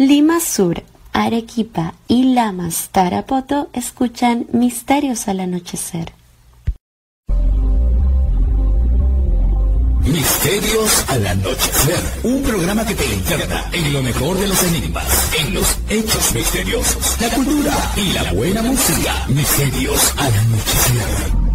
Lima Sur, Arequipa y Lamas, Tarapoto escuchan Misterios al Anochecer. Misterios al Anochecer, un programa que te interna en lo mejor de los enigmas, en los hechos misteriosos, la cultura y la buena música. Misterios al Anochecer.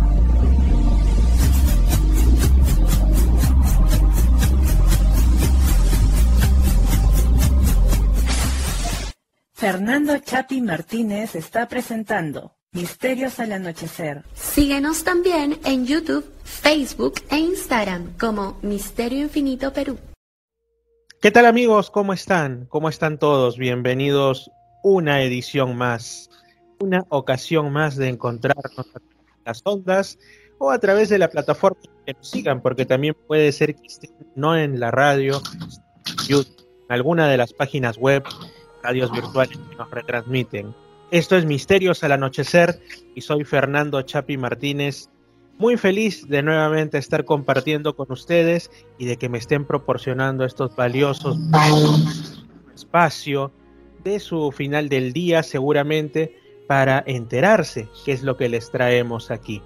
Fernando Chapi Martínez está presentando Misterios al Anochecer. Síguenos también en YouTube, Facebook e Instagram como Misterio Infinito Perú. ¿Qué tal, amigos? ¿Cómo están? ¿Cómo están todos? Bienvenidos una edición más, una ocasión más de encontrarnos en las ondas o a través de la plataforma que nos sigan, porque también puede ser que estén no en la radio, YouTube, en alguna de las páginas web, radios virtuales que nos retransmiten. Esto es Misterios al Anochecer y soy Fernando Chapi Martínez, muy feliz de nuevamente estar compartiendo con ustedes y de que me estén proporcionando estos valiosos espacio de su final del día seguramente para enterarse qué es lo que les traemos aquí.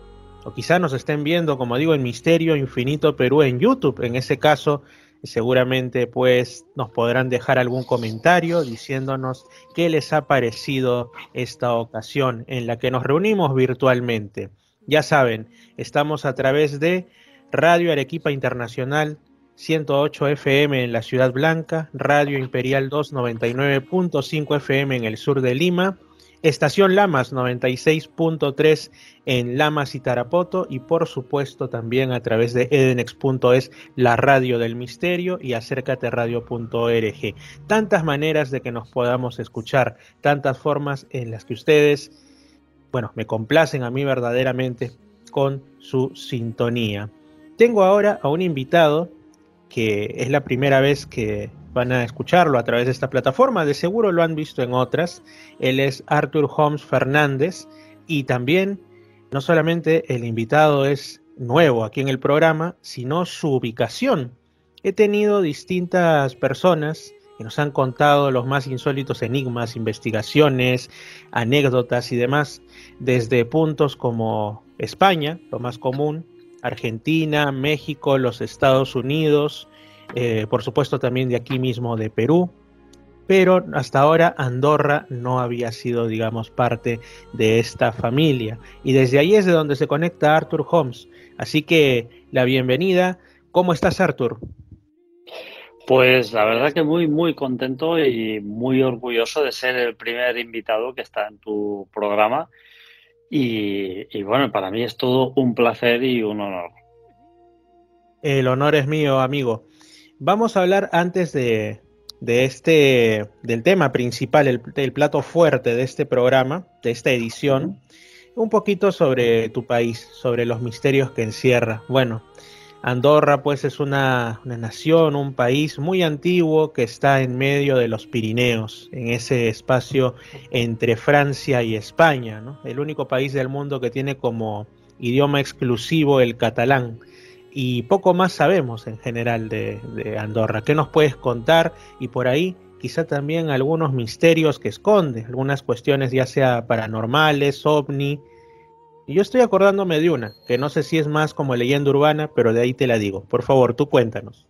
O quizá nos estén viendo, como digo, en Misterio Infinito Perú en YouTube. En ese caso, seguramente pues nos podrán dejar algún comentario diciéndonos qué les ha parecido esta ocasión en la que nos reunimos virtualmente. Ya saben, estamos a través de Radio Arequipa Internacional 108 FM en la Ciudad Blanca, Radio Imperial 299.5 FM en el sur de Lima, Estación Lamas 96.3 en Lamas y Tarapoto y por supuesto también a través de edenex.es, la radio del misterio, y acércateradio.org. Tantas maneras de que nos podamos escuchar, tantas formas en las que ustedes, bueno, me complacen a mí verdaderamente con su sintonía. Tengo ahora a un invitado que es la primera vez que van a escucharlo a través de esta plataforma, de seguro lo han visto en otras. Él es Arthur Holmes Fernández y también no solamente el invitado es nuevo aquí en el programa, sino su ubicación. He tenido distintas personas que nos han contado los más insólitos enigmas, investigaciones, anécdotas y demás, desde puntos como España, lo más común, Argentina, México, los Estados Unidos, por supuesto también de aquí mismo de Perú, pero hasta ahora Andorra no había sido, digamos, parte de esta familia, y desde ahí es de donde se conecta Arthur Holmes, así que la bienvenida. ¿Cómo estás, Arthur? Pues la verdad que muy contento y muy orgulloso de ser el primer invitado que está en tu programa y bueno, para mí es todo un placer y un honor. El honor es mío, amigo. Vamos a hablar antes del tema principal, el plato fuerte de este programa, de esta edición, un poquito sobre tu país, sobre los misterios que encierra. Bueno, Andorra pues es una nación, un país muy antiguo que está en medio de los Pirineos, en ese espacio entre Francia y España, ¿no? El único país del mundo que tiene como idioma exclusivo el catalán. Y poco más sabemos en general de Andorra. ¿Qué nos puedes contar? Y por ahí quizá también algunos misterios que esconde, algunas cuestiones ya sea paranormales, ovni. Y yo estoy acordándome de una, que no sé si es más como leyenda urbana, pero de ahí te la digo. Por favor, tú cuéntanos.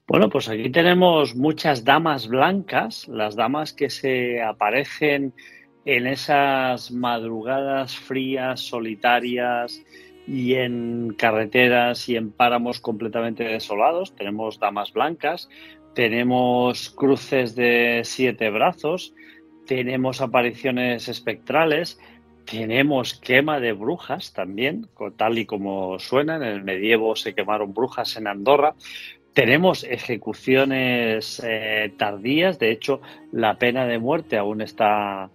Bueno, pues aquí tenemos muchas damas blancas, las damas que se aparecen en esas madrugadas frías, solitarias, y en carreteras y en páramos completamente desolados. Tenemos damas blancas, tenemos cruces de 7 brazos, tenemos apariciones espectrales, tenemos quema de brujas también, tal y como suena. En el medievo se quemaron brujas en Andorra. Tenemos ejecuciones tardías, de hecho la pena de muerte aún está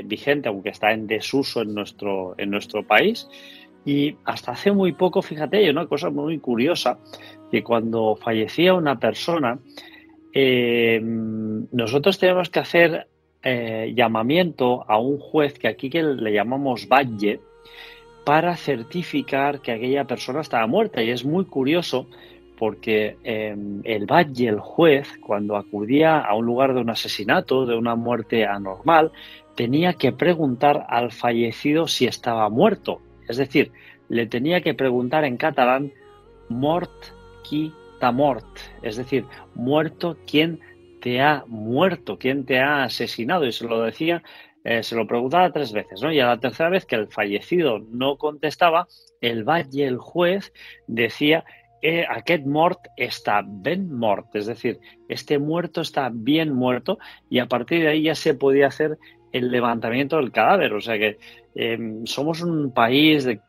vigente, aunque está en desuso en nuestro país. Y hasta hace muy poco, fíjate, hay una cosa muy curiosa, que cuando fallecía una persona, nosotros teníamos que hacer llamamiento a un juez que aquí que le llamamos batlle para certificar que aquella persona estaba muerta. Y es muy curioso porque el batlle, el juez, cuando acudía a un lugar de un asesinato, de una muerte anormal, tenía que preguntar al fallecido si estaba muerto. Es decir, le tenía que preguntar en catalán mort qui t'ha mort, es decir, muerto quién te ha muerto, quién te ha asesinado. Y se lo decía, se lo preguntaba 3 veces, ¿no? Y a la tercera vez que el fallecido no contestaba, el batlle, el juez, decía aquest mort està ben mort, es decir, este muerto está bien muerto, y a partir de ahí ya se podía hacer el levantamiento del cadáver. O sea que somos un país de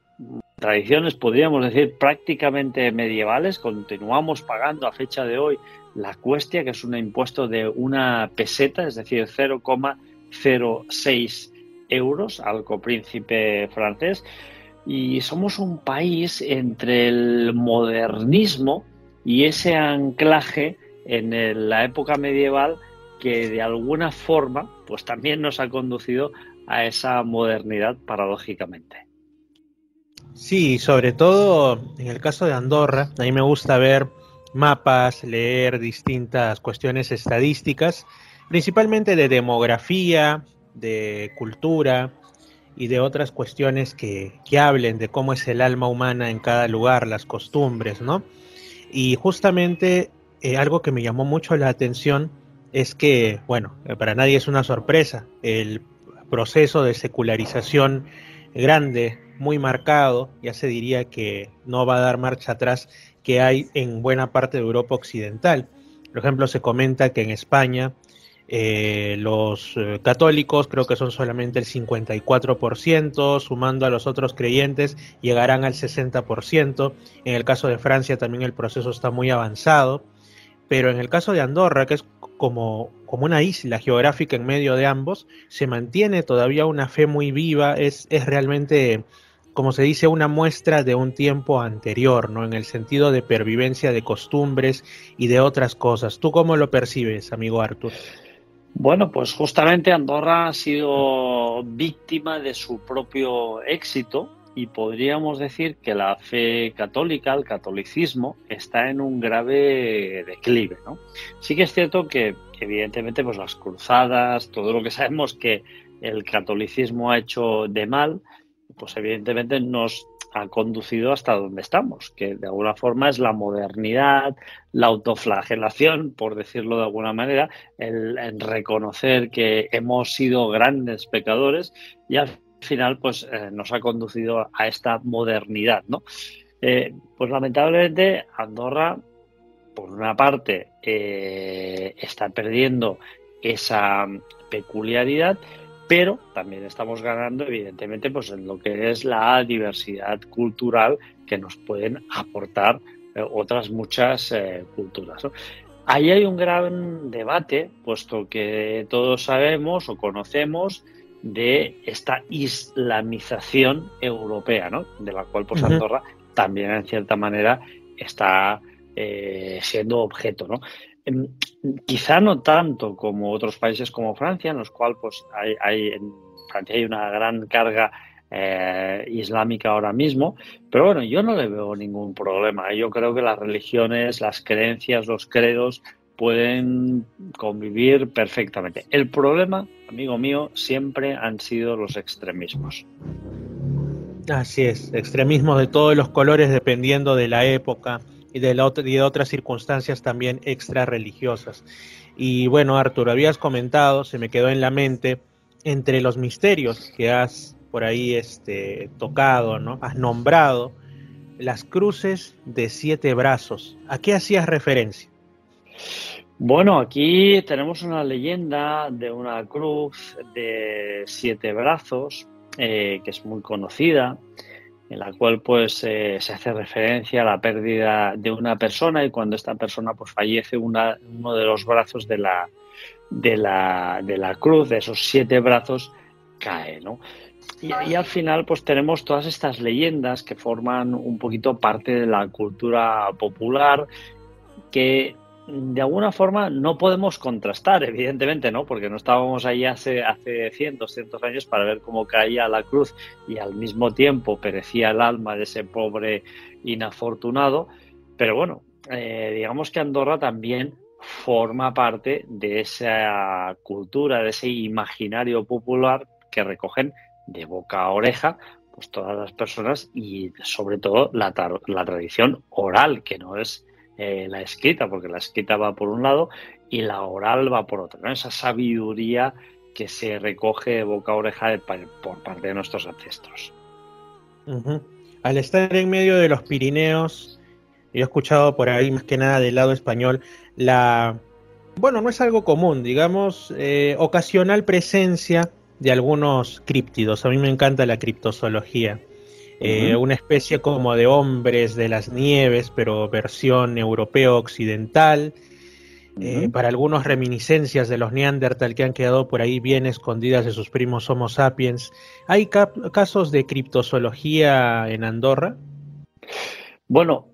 tradiciones, podríamos decir, prácticamente medievales. Continuamos pagando a fecha de hoy la cuestia, que es un impuesto de 1 peseta, es decir, 0,06 euros al copríncipe francés. Y somos un país entre el modernismo y ese anclaje en la época medieval que de alguna forma pues también nos ha conducido a esa modernidad paradójicamente. Sí, sobre todo en el caso de Andorra, a mí me gusta ver mapas, leer distintas cuestiones estadísticas, principalmente de demografía, de cultura y de otras cuestiones que hablen de cómo es el alma humana en cada lugar, las costumbres, ¿no? Y justamente algo que me llamó mucho la atención es que, bueno, para nadie es una sorpresa, el proceso de secularización grande, muy marcado, ya se diría que no va a dar marcha atrás, que hay en buena parte de Europa Occidental. Por ejemplo, se comenta que en España los católicos creo que son solamente el 54%, sumando a los otros creyentes llegarán al 60%. En el caso de Francia también el proceso está muy avanzado, pero en el caso de Andorra, que es como una isla geográfica en medio de ambos, se mantiene todavía una fe muy viva. Es realmente, como se dice, una muestra de un tiempo anterior, ¿no? En el sentido de pervivencia de costumbres y de otras cosas. ¿Tú cómo lo percibes, amigo Artur? Bueno, pues justamente Andorra ha sido víctima de su propio éxito, y podríamos decir que la fe católica, el catolicismo, está en un grave declive, ¿no? Sí que es cierto que evidentemente pues las cruzadas, todo lo que sabemos que el catolicismo ha hecho de mal, pues evidentemente nos ha conducido hasta donde estamos, que de alguna forma es la modernidad, la autoflagelación, por decirlo de alguna manera, el reconocer que hemos sido grandes pecadores, y al final pues nos ha conducido a esta modernidad, ¿no? Pues lamentablemente Andorra, por una parte, está perdiendo esa peculiaridad, pero también estamos ganando, evidentemente, pues en lo que es la diversidad cultural que nos pueden aportar otras muchas culturas, ¿no? Ahí hay un gran debate, puesto que todos sabemos o conocemos de esta islamización europea, ¿no? De la cual pues Andorra también en cierta manera está siendo objeto, ¿no? Quizá no tanto como otros países como Francia, en los cuales pues en Francia hay una gran carga islámica ahora mismo, pero bueno, yo no le veo ningún problema. Yo creo que las religiones, las creencias, los credos pueden convivir perfectamente. El problema, amigo mío, siempre han sido los extremismos. Así es, extremismos de todos los colores dependiendo de la época y de otras circunstancias también extra religiosas. Y bueno, Arturo, habías comentado, se me quedó en la mente, entre los misterios que has por ahí tocado, ¿no? Has nombrado las cruces de 7 brazos. ¿A qué hacías referencia? Bueno, aquí tenemos una leyenda de una cruz de 7 brazos que es muy conocida, en la cual pues se hace referencia a la pérdida de una persona, y cuando esta persona pues fallece, uno de los brazos de la cruz, de esos 7 brazos, cae, ¿no? Y al final pues tenemos todas estas leyendas que forman un poquito parte de la cultura popular, que de alguna forma no podemos contrastar, evidentemente, ¿no? Porque no estábamos ahí hace 100, 200 años para ver cómo caía la cruz y al mismo tiempo perecía el alma de ese pobre inafortunado. Pero bueno, digamos que Andorra también forma parte de esa cultura, de ese imaginario popular que recogen de boca a oreja pues todas las personas y sobre todo la tradición oral, que no es la escrita, porque la escrita va por un lado y la oral va por otro, ¿no? Esa sabiduría que se recoge de boca a oreja por parte de nuestros ancestros. Uh-huh. Al estar en medio de los Pirineos, yo he escuchado por ahí, más que nada del lado español, bueno, no es algo común, digamos, ocasional presencia de algunos críptidos. A mí me encanta la criptozoología. Una especie como de hombres de las nieves, pero versión europeo-occidental. Para algunos reminiscencias de los Neandertal que han quedado por ahí bien escondidas de sus primos Homo sapiens. ¿Hay casos de criptozoología en Andorra? Bueno,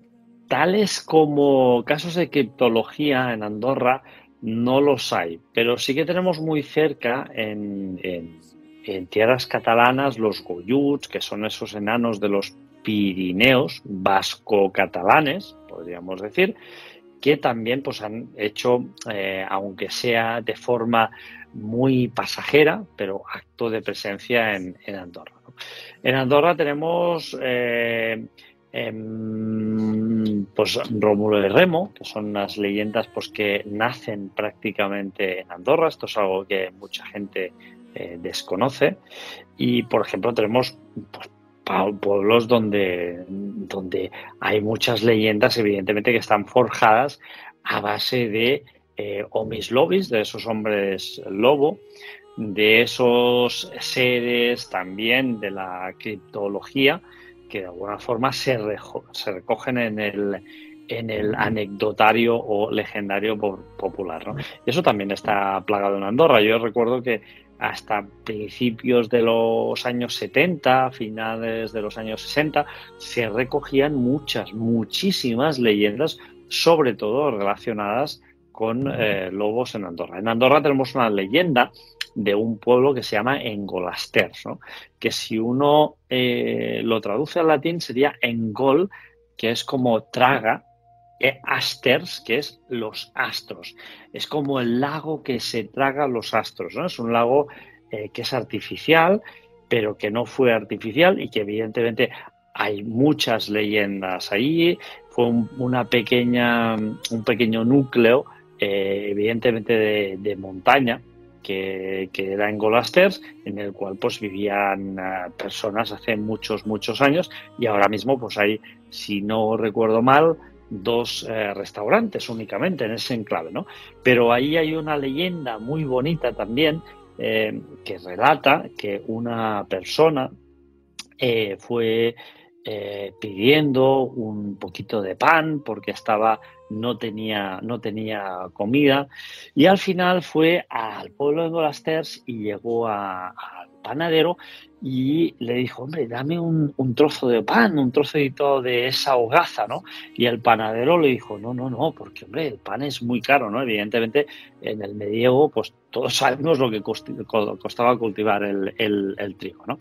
tales como casos de criptología en Andorra no los hay, pero sí que tenemos muy cerca en tierras catalanas los golluts, que son esos enanos de los Pirineos, vasco-catalanes, podríamos decir, que también pues han hecho, aunque sea de forma muy pasajera, pero acto de presencia en Andorra, ¿no? En Andorra tenemos pues Rómulo y Remo, que son unas leyendas pues que nacen prácticamente en Andorra. Esto es algo que mucha gente desconoce. Y por ejemplo tenemos pues, pueblos donde hay muchas leyendas, evidentemente, que están forjadas a base de homis lobis, de esos hombres lobo, de esos seres también de la criptología, que de alguna forma se recogen en el anecdotario o legendario popular, ¿no? Y eso también está plagado en Andorra. Yo recuerdo que hasta principios de los años 70, finales de los años 60, se recogían muchísimas leyendas, sobre todo relacionadas con lobos en Andorra. En Andorra tenemos una leyenda de un pueblo que se llama Engolasters, ¿no? Que si uno lo traduce al latín sería Engol, que es como traga, asters, que es los astros. Es como el lago que se traga los astros, ¿no? Es un lago que es artificial, pero que no fue artificial y que evidentemente hay muchas leyendas ahí. Fue un pequeño núcleo, evidentemente de montaña, que era Engolasters, en el cual pues vivían personas hace muchos años, y ahora mismo pues hay, si no recuerdo mal, 2 restaurantes únicamente en ese enclave, ¿no? Pero ahí hay una leyenda muy bonita también, que relata que una persona fue pidiendo un poquito de pan porque no tenía comida, y al final fue al pueblo de Engolasters y llegó al panadero y le dijo: hombre, dame un trozo de pan, un trocito de esa hogaza, ¿no? Y el panadero le dijo: no, porque, hombre, el pan es muy caro, ¿no? Evidentemente, en el medievo, pues todos sabemos lo que costaba cultivar el trigo, ¿no?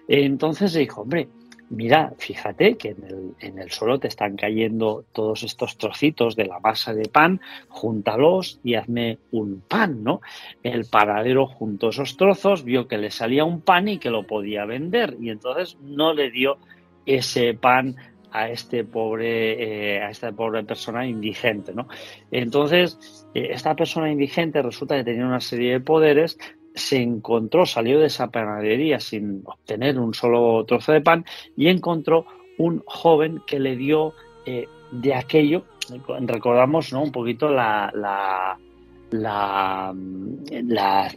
Entonces le dijo: hombre, mira, fíjate que en el suelo te están cayendo todos estos trocitos de la masa de pan, júntalos y hazme un pan, ¿no? El panadero juntó esos trozos, vio que le salía un pan y que lo podía vender, y entonces no le dio ese pan a esta pobre persona indigente, ¿no? Entonces, esta persona indigente resulta que tenía una serie de poderes. Salió de esa panadería sin obtener un solo trozo de pan y encontró un joven que le dio de aquello. Recordamos, ¿no?, un poquito la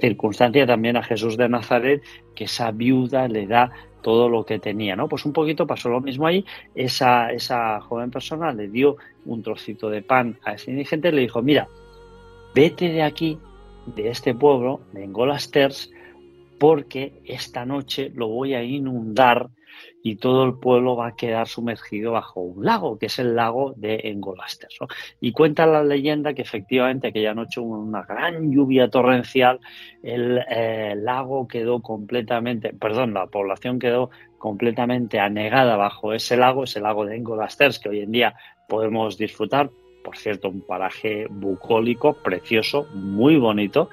circunstancia también a Jesús de Nazaret, que esa viuda le da todo lo que tenía, ¿no? Pues un poquito pasó lo mismo ahí. Esa joven persona le dio un trocito de pan a ese indigente y le dijo: mira, vete de aquí, de este pueblo, de Engolasters, porque esta noche lo voy a inundar y todo el pueblo va a quedar sumergido bajo un lago, que es el lago de Engolasters, ¿no? Y cuenta la leyenda que efectivamente aquella noche hubo una gran lluvia torrencial, la población quedó completamente anegada bajo ese lago de Engolasters, que hoy en día podemos disfrutar por cierto, un paraje bucólico, precioso, muy bonito,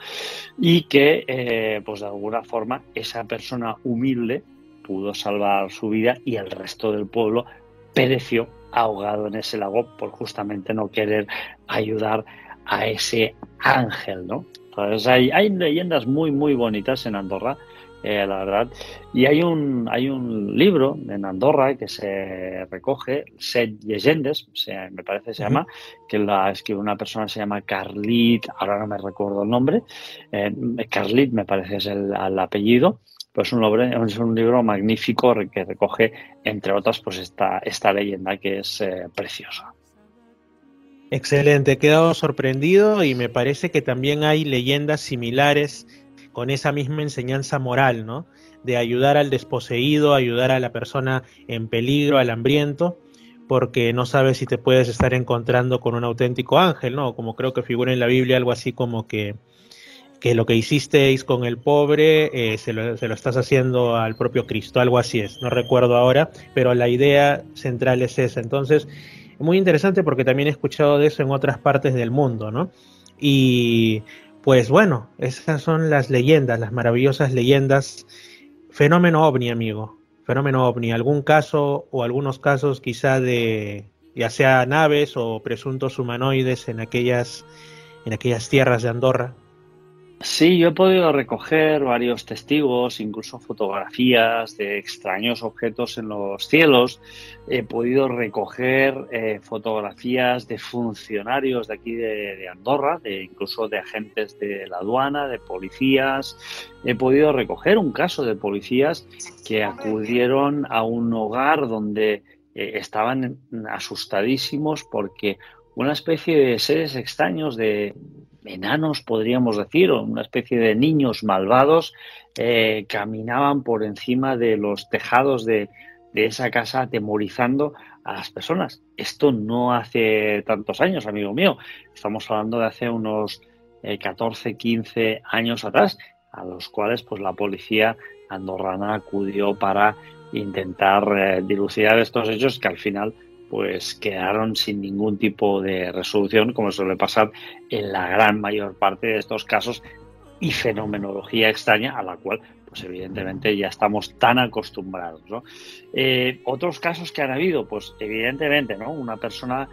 y que, pues de alguna forma, esa persona humilde pudo salvar su vida y el resto del pueblo pereció ahogado en ese lago por justamente no querer ayudar a ese ángel, ¿no? Entonces hay leyendas muy, muy bonitas en Andorra, la verdad. Y hay un libro en Andorra que se recoge, Set Llegendes, me parece que se llama, que la escribe una persona que se llama Carlit, ahora no me recuerdo el nombre, Carlit me parece que es el apellido. Pues es un libro magnífico que recoge, entre otras, pues esta leyenda que es preciosa. Excelente, he quedado sorprendido y me parece que también hay leyendas similares con esa misma enseñanza moral, ¿no? De ayudar al desposeído, ayudar a la persona en peligro, al hambriento, porque no sabes si te puedes estar encontrando con un auténtico ángel, ¿no? Como creo que figura en la Biblia algo así como que lo que hicisteis con el pobre se lo estás haciendo al propio Cristo, algo así es, no recuerdo ahora, pero la idea central es esa. Entonces, muy interesante porque también he escuchado de eso en otras partes del mundo, ¿no? Y pues bueno, esas son las leyendas, las maravillosas leyendas. Fenómeno ovni, amigo, fenómeno ovni. ¿Algún caso o algunos casos quizá de ya sea naves o presuntos humanoides en aquellas tierras de Andorra? Sí, yo he podido recoger varios testigos, incluso fotografías de extraños objetos en los cielos. He podido recoger fotografías de funcionarios de aquí de Andorra, incluso de agentes de la aduana, de policías. He podido recoger un caso de policías que acudieron a un hogar donde estaban asustadísimos porque una especie de seres extraños, de enanos podríamos decir, o una especie de niños malvados, caminaban por encima de los tejados de esa casa atemorizando a las personas. Esto no hace tantos años, amigo mío. Estamos hablando de hace unos 14, 15 años atrás, a los cuales pues la policía andorrana acudió para intentar dilucidar estos hechos que al final pues quedaron sin ningún tipo de resolución, como suele pasar en la gran mayor parte de estos casos y fenomenología extraña a la cual pues evidentemente ya estamos tan acostumbrados, ¿no? Otros casos que han habido, pues evidentemente, ¿no? Una persona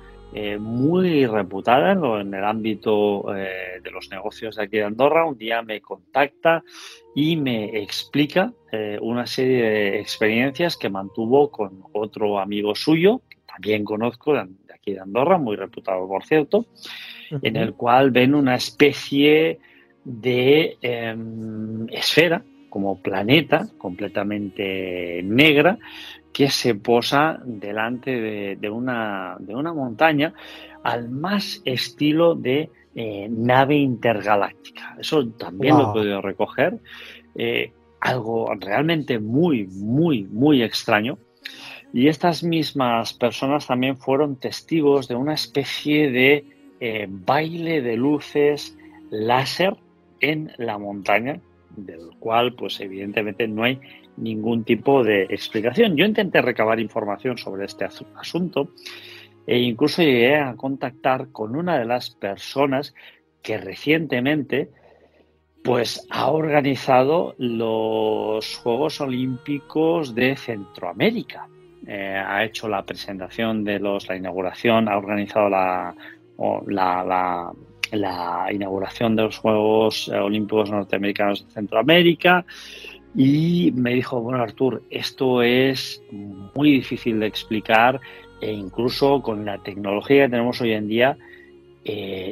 muy reputada en el ámbito de los negocios de aquí de Andorra, un día me contacta y me explica una serie de experiencias que mantuvo con otro amigo suyo, que también conozco de aquí de Andorra, muy reputado por cierto, en el cual ven una especie de esfera, como planeta, completamente negra, que se posa delante de una montaña al más estilo de nave intergaláctica. Eso también lo he podido recoger. Algo realmente muy, muy, muy extraño. Y estas mismas personas también fueron testigos de una especie de baile de luces láser en la montaña, del cual, pues evidentemente no hay ningún tipo de explicación. Yo intenté recabar información sobre este asunto e incluso llegué a contactar con una de las personas que recientemente pues ha organizado los Juegos Olímpicos de Centroamérica. Ha hecho la presentación de la inauguración, ha organizado la inauguración de los Juegos Olímpicos Norteamericanos de Centroamérica y me dijo, bueno, Artur, esto es muy difícil de explicar e incluso con la tecnología que tenemos hoy en día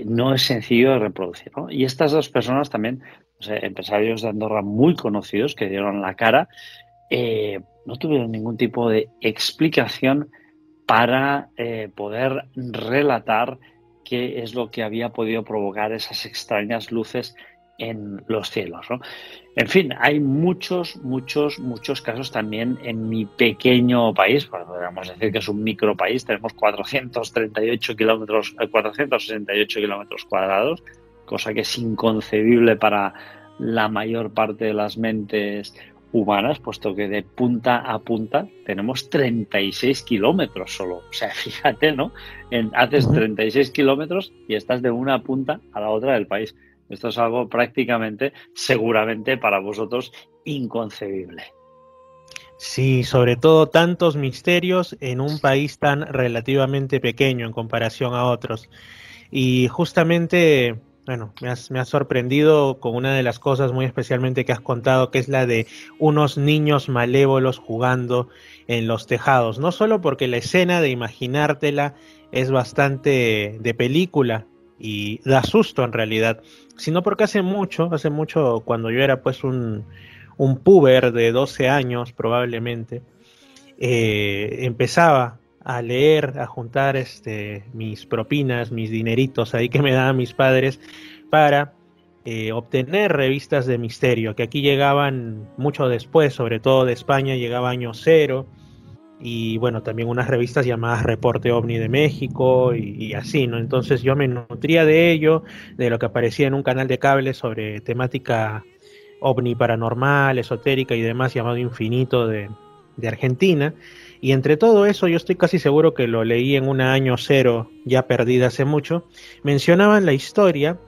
no es sencillo de reproducir, ¿no? Y estas dos personas también, o sea, empresarios de Andorra muy conocidos que dieron la cara, no tuvieron ningún tipo de explicación para poder relatar qué es lo que había podido provocar esas extrañas luces en los cielos, ¿no? En fin, hay muchos casos también en mi pequeño país, podríamos decir que es un micropaís, tenemos 468 kilómetros cuadrados, cosa que es inconcebible para la mayor parte de las mentes humanas, puesto que de punta a punta tenemos 36 kilómetros solo. O sea, fíjate, ¿no? Haces 36 kilómetros y estás de una punta a la otra del país. Esto es algo prácticamente, seguramente para vosotros, inconcebible. Sí, sobre todo tantos misterios en un país tan relativamente pequeño en comparación a otros. Y justamente, bueno, me has sorprendido con una de las cosas muy especialmente que has contado, que es la de unos niños malévolos jugando en los tejados. No solo porque la escena de imaginártela es bastante de película y da susto en realidad, sino porque hace mucho, cuando yo era pues un puber de 12 años probablemente, empezaba a leer, a juntar mis propinas, mis dineritos ahí que me daban mis padres para obtener revistas de misterio, que aquí llegaban mucho después, sobre todo de España, llegaba Año Cero, y bueno, también unas revistas llamadas Reporte OVNI de México y así, ¿no? Entonces yo me nutría de ello, de lo que aparecía en un canal de cable sobre temática ovni paranormal, esotérica y demás, llamado Infinito de Argentina. Y entre todo eso, yo estoy casi seguro que lo leí en una Año Cero, ya perdida hace mucho, mencionaban la historia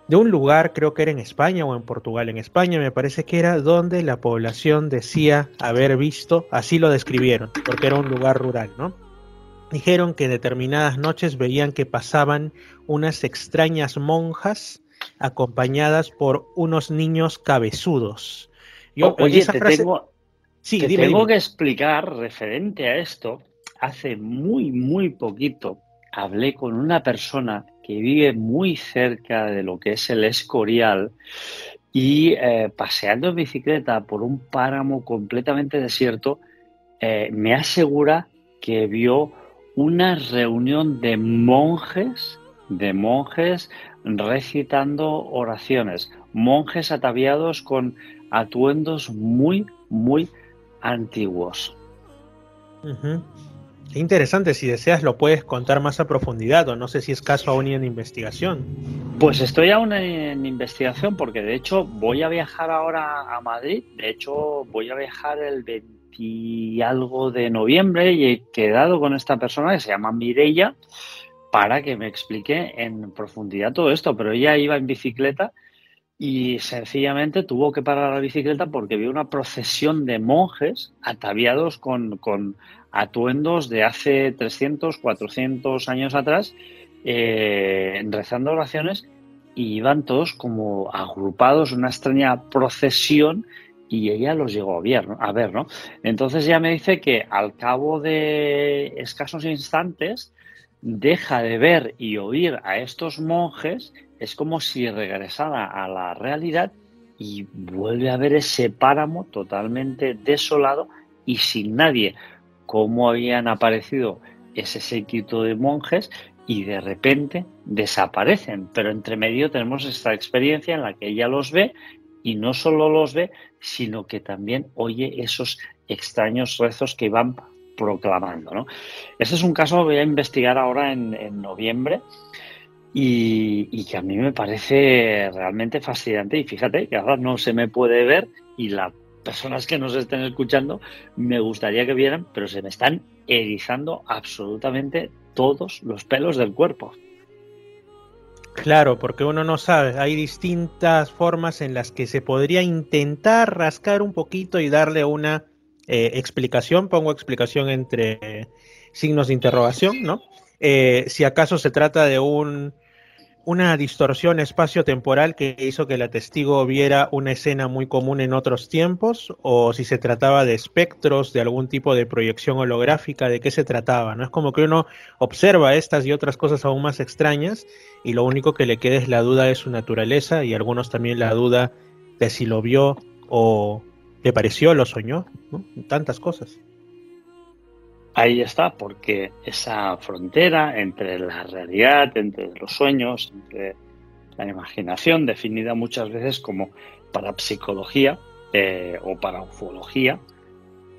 de un lugar, creo que era en España o en Portugal, en España me parece que era, donde la población decía haber visto, así lo describieron, porque era un lugar rural, ¿no? Dijeron que determinadas noches veían que pasaban unas extrañas monjas acompañadas por unos niños cabezudos. Oye, tengo dime. que explicar referente a esto. Hace muy poquito hablé con una persona que vive muy cerca de lo que es el Escorial y paseando en bicicleta por un páramo completamente desierto, me asegura que vio una reunión de monjes recitando oraciones, monjes ataviados con atuendos muy antiguos. Uh-huh. Qué interesante, si deseas lo puedes contar más a profundidad, o no sé si es caso aún en investigación. Pues estoy aún en investigación, porque de hecho voy a viajar ahora a Madrid. De hecho voy a viajar el 20 y algo de noviembre y he quedado con esta persona que se llama Mireia para que me explique en profundidad todo esto, pero ella iba en bicicleta y sencillamente tuvo que parar la bicicleta porque vio una procesión de monjes ataviados con atuendos de hace 300, 400 años atrás, rezando oraciones, y iban todos como agrupados, una extraña procesión, y ella los llegó a ver, ¿no? Entonces ella me dice que al cabo de escasos instantes deja de ver y oír a estos monjes. Es como si regresara a la realidad y vuelve a ver ese páramo totalmente desolado y sin nadie. Cómo habían aparecido ese séquito de monjes y de repente desaparecen. Pero entre medio tenemos esta experiencia en la que ella los ve, y no solo los ve, sino que también oye esos extraños rezos que iban proclamando, ¿no? Este es un caso que voy a investigar ahora en noviembre. Y que a mí me parece realmente fascinante, y fíjate que ahora no se me puede ver y las personas que nos estén escuchando me gustaría que vieran, pero se me están erizando absolutamente todos los pelos del cuerpo. Claro, porque uno no sabe, hay distintas formas en las que se podría intentar rascar un poquito y darle una explicación, pongo explicación entre signos de interrogación, ¿no? Si acaso se trata de una distorsión espacio-temporal que hizo que la testigo viera una escena muy común en otros tiempos, o si se trataba de espectros, de algún tipo de proyección holográfica, de qué se trataba, ¿no? Es como que uno observa estas y otras cosas aún más extrañas y lo único que le queda es la duda de su naturaleza, y algunos también la duda de si lo vio o le pareció, lo soñó, ¿no? Tantas cosas. Ahí está, porque esa frontera entre la realidad, entre los sueños, entre la imaginación, definida muchas veces como parapsicología o para ufología,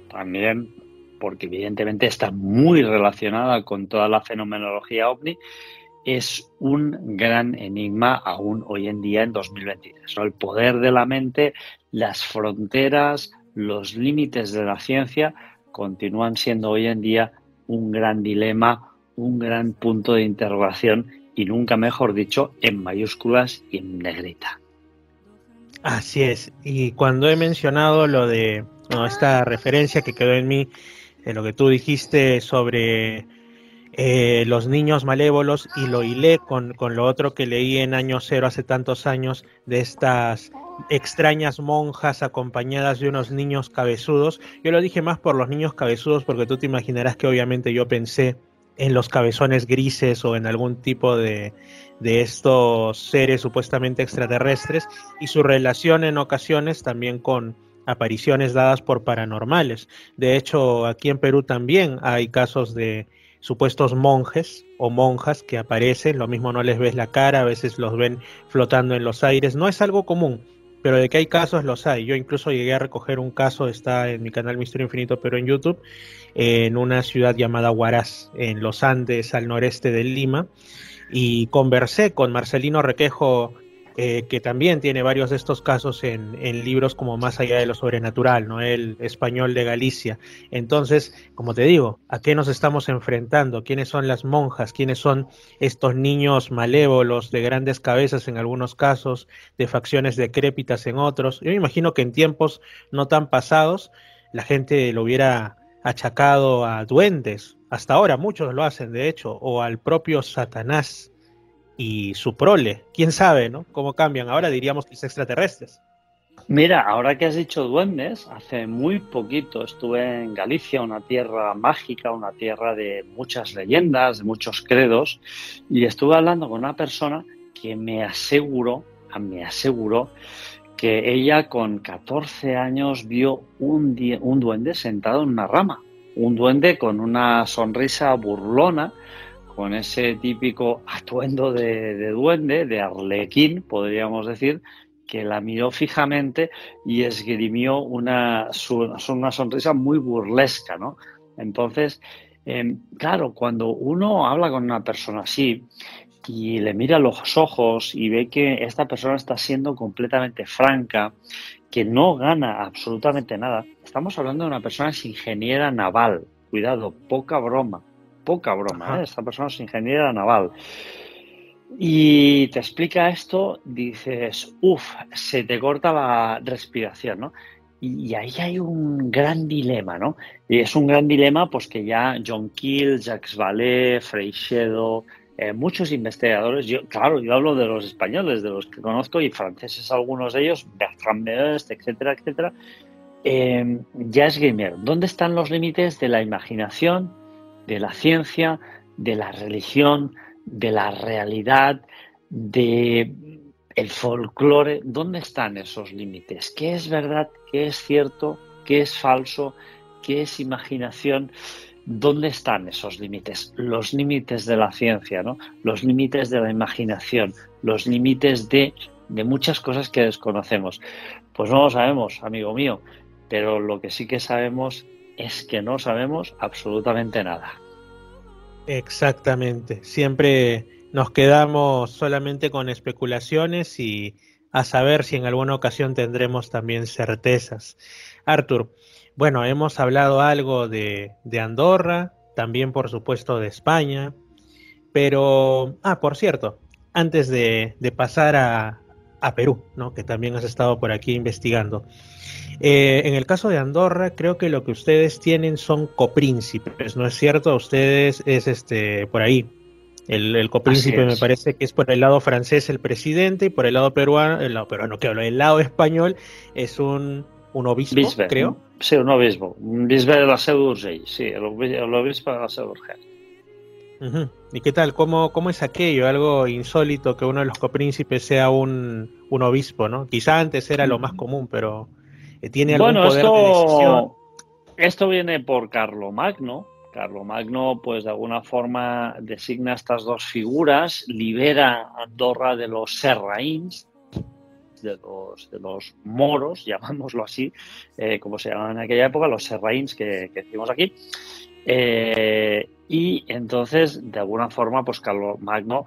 también porque evidentemente está muy relacionada con toda la fenomenología ovni, es un gran enigma aún hoy en día en 2023, ¿no? El poder de la mente, las fronteras, los límites de la ciencia continúan siendo hoy en día un gran dilema, un gran punto de interrogación y nunca mejor dicho en mayúsculas y en negrita. Así es. Y cuando he mencionado lo de esta referencia que quedó en mí, lo que tú dijiste sobre los niños malévolos, y lo hilé con lo otro que leí en Año Cero hace tantos años, de estas extrañas monjas acompañadas de unos niños cabezudos. Yo lo dije más por los niños cabezudos porque tú te imaginarás que obviamente yo pensé en los cabezones grises o en algún tipo de estos seres supuestamente extraterrestres, y su relación en ocasiones también con apariciones dadas por paranormales. De hecho, aquí en Perú también hay casos de supuestos monjes o monjas que aparecen, lo mismo no les ves la cara, a veces los ven flotando en los aires. No es algo común, pero de que hay casos los hay. Yo incluso llegué a recoger un caso, está en mi canal Misterio Infinito, pero en YouTube, en una ciudad llamada Huaraz, en los Andes, al noreste de Lima, y conversé con Marcelino Requejo, que también tiene varios de estos casos en libros como Más allá de lo sobrenatural, ¿no? El español de Galicia. Entonces, como te digo, ¿a qué nos estamos enfrentando? ¿Quiénes son las monjas? ¿Quiénes son estos niños malévolos de grandes cabezas en algunos casos, de facciones decrépitas en otros? Yo me imagino que en tiempos no tan pasados la gente lo hubiera achacado a duendes. Hasta ahora muchos lo hacen, de hecho, o al propio Satanás y su prole. ¿Quién sabe, no? ¿Cómo cambian? Ahora diríamos que es extraterrestres. Mira, ahora que has dicho duendes, hace muy poquito estuve en Galicia, una tierra mágica, una tierra de muchas leyendas, de muchos credos, y estuve hablando con una persona que me aseguró que ella con 14 años vio un duende sentado en una rama, un duende con una sonrisa burlona, con ese típico atuendo de duende, de arlequín, podríamos decir, que la miró fijamente y esgrimió una sonrisa muy burlesca, ¿no? Entonces, claro, cuando uno habla con una persona así y le mira los ojos y ve que esta persona está siendo completamente franca, que no gana absolutamente nada, estamos hablando de una persona que es ingeniera naval, cuidado, poca broma, ¿eh? Esta persona es ingeniera naval. Y te explica esto, dices, se te corta la respiración, ¿no? Y ahí hay un gran dilema, ¿no? Y es un gran dilema pues que ya John Keel, Jacques Vallée, Freixedo, muchos investigadores, yo hablo de los españoles, de los que conozco, y franceses algunos de ellos, Bertrand Meust, etcétera, etcétera, ya esgrimieron. ¿Dónde están los límites de la imaginación, de la ciencia, de la religión, de la realidad, de el folclore? ¿Dónde están esos límites? ¿Qué es verdad? ¿Qué es cierto? ¿Qué es falso? ¿Qué es imaginación? ¿Dónde están esos límites? Los límites de la ciencia, ¿no? Los límites de la imaginación, los límites de muchas cosas que desconocemos. Pues no lo sabemos, amigo mío, pero lo que sí que sabemos es que no sabemos absolutamente nada. Exactamente. Siempre nos quedamos solamente con especulaciones y a saber si en alguna ocasión tendremos también certezas. Arthur, bueno, hemos hablado algo de Andorra, también por supuesto de España, pero, por cierto, antes de pasar a Perú, ¿no? Que también has estado por aquí investigando. En el caso de Andorra, creo que lo que ustedes tienen son copríncipes, ¿no es cierto? Ustedes es por ahí. El copríncipe me parece que es por el lado francés el presidente, y por el lado peruano, el lado español es un obispo, creo. Sí, un obispo. Un bisbe de la Seu d'Urgell, sí, el obispo de la Seu d'Urgell. Uh-huh. ¿Y qué tal? ¿Cómo es aquello? Algo insólito que uno de los copríncipes sea un obispo, ¿no? Quizá antes era lo más común, pero ¿tiene algún poder de decisión? Esto viene por Carlomagno. Carlomagno, pues de alguna forma designa estas dos figuras, libera a Andorra de los serraíns, de los moros, llamámoslo así, como se llamaban en aquella época, los serraíns que decimos aquí. y entonces, de alguna forma, pues Carlomagno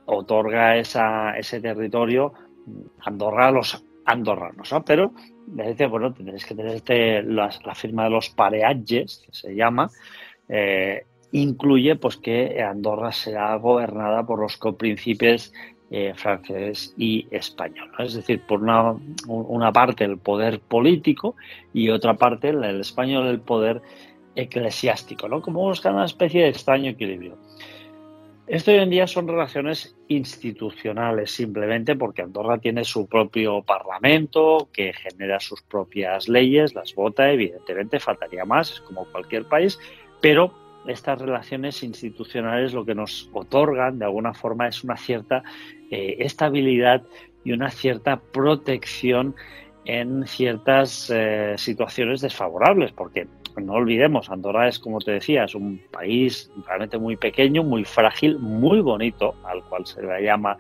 otorga ese territorio Andorra a los andorranos, ¿no? Pero le dice, bueno, tenéis que tener la firma de los pareatges, que se llama, incluye pues que Andorra será gobernada por los copríncipes francés y español, ¿no? Es decir, por una parte el poder político y otra parte el español el poder eclesiástico, ¿no? Como buscar una especie de extraño equilibrio. Esto hoy en día son relaciones institucionales simplemente porque Andorra tiene su propio parlamento que genera sus propias leyes, las vota, evidentemente faltaría más, es como cualquier país, pero estas relaciones institucionales lo que nos otorgan de alguna forma es una cierta estabilidad y una cierta protección en ciertas situaciones desfavorables, porque no olvidemos, Andorra es, como te decía, es un país realmente muy pequeño, muy frágil, muy bonito, al cual se le llama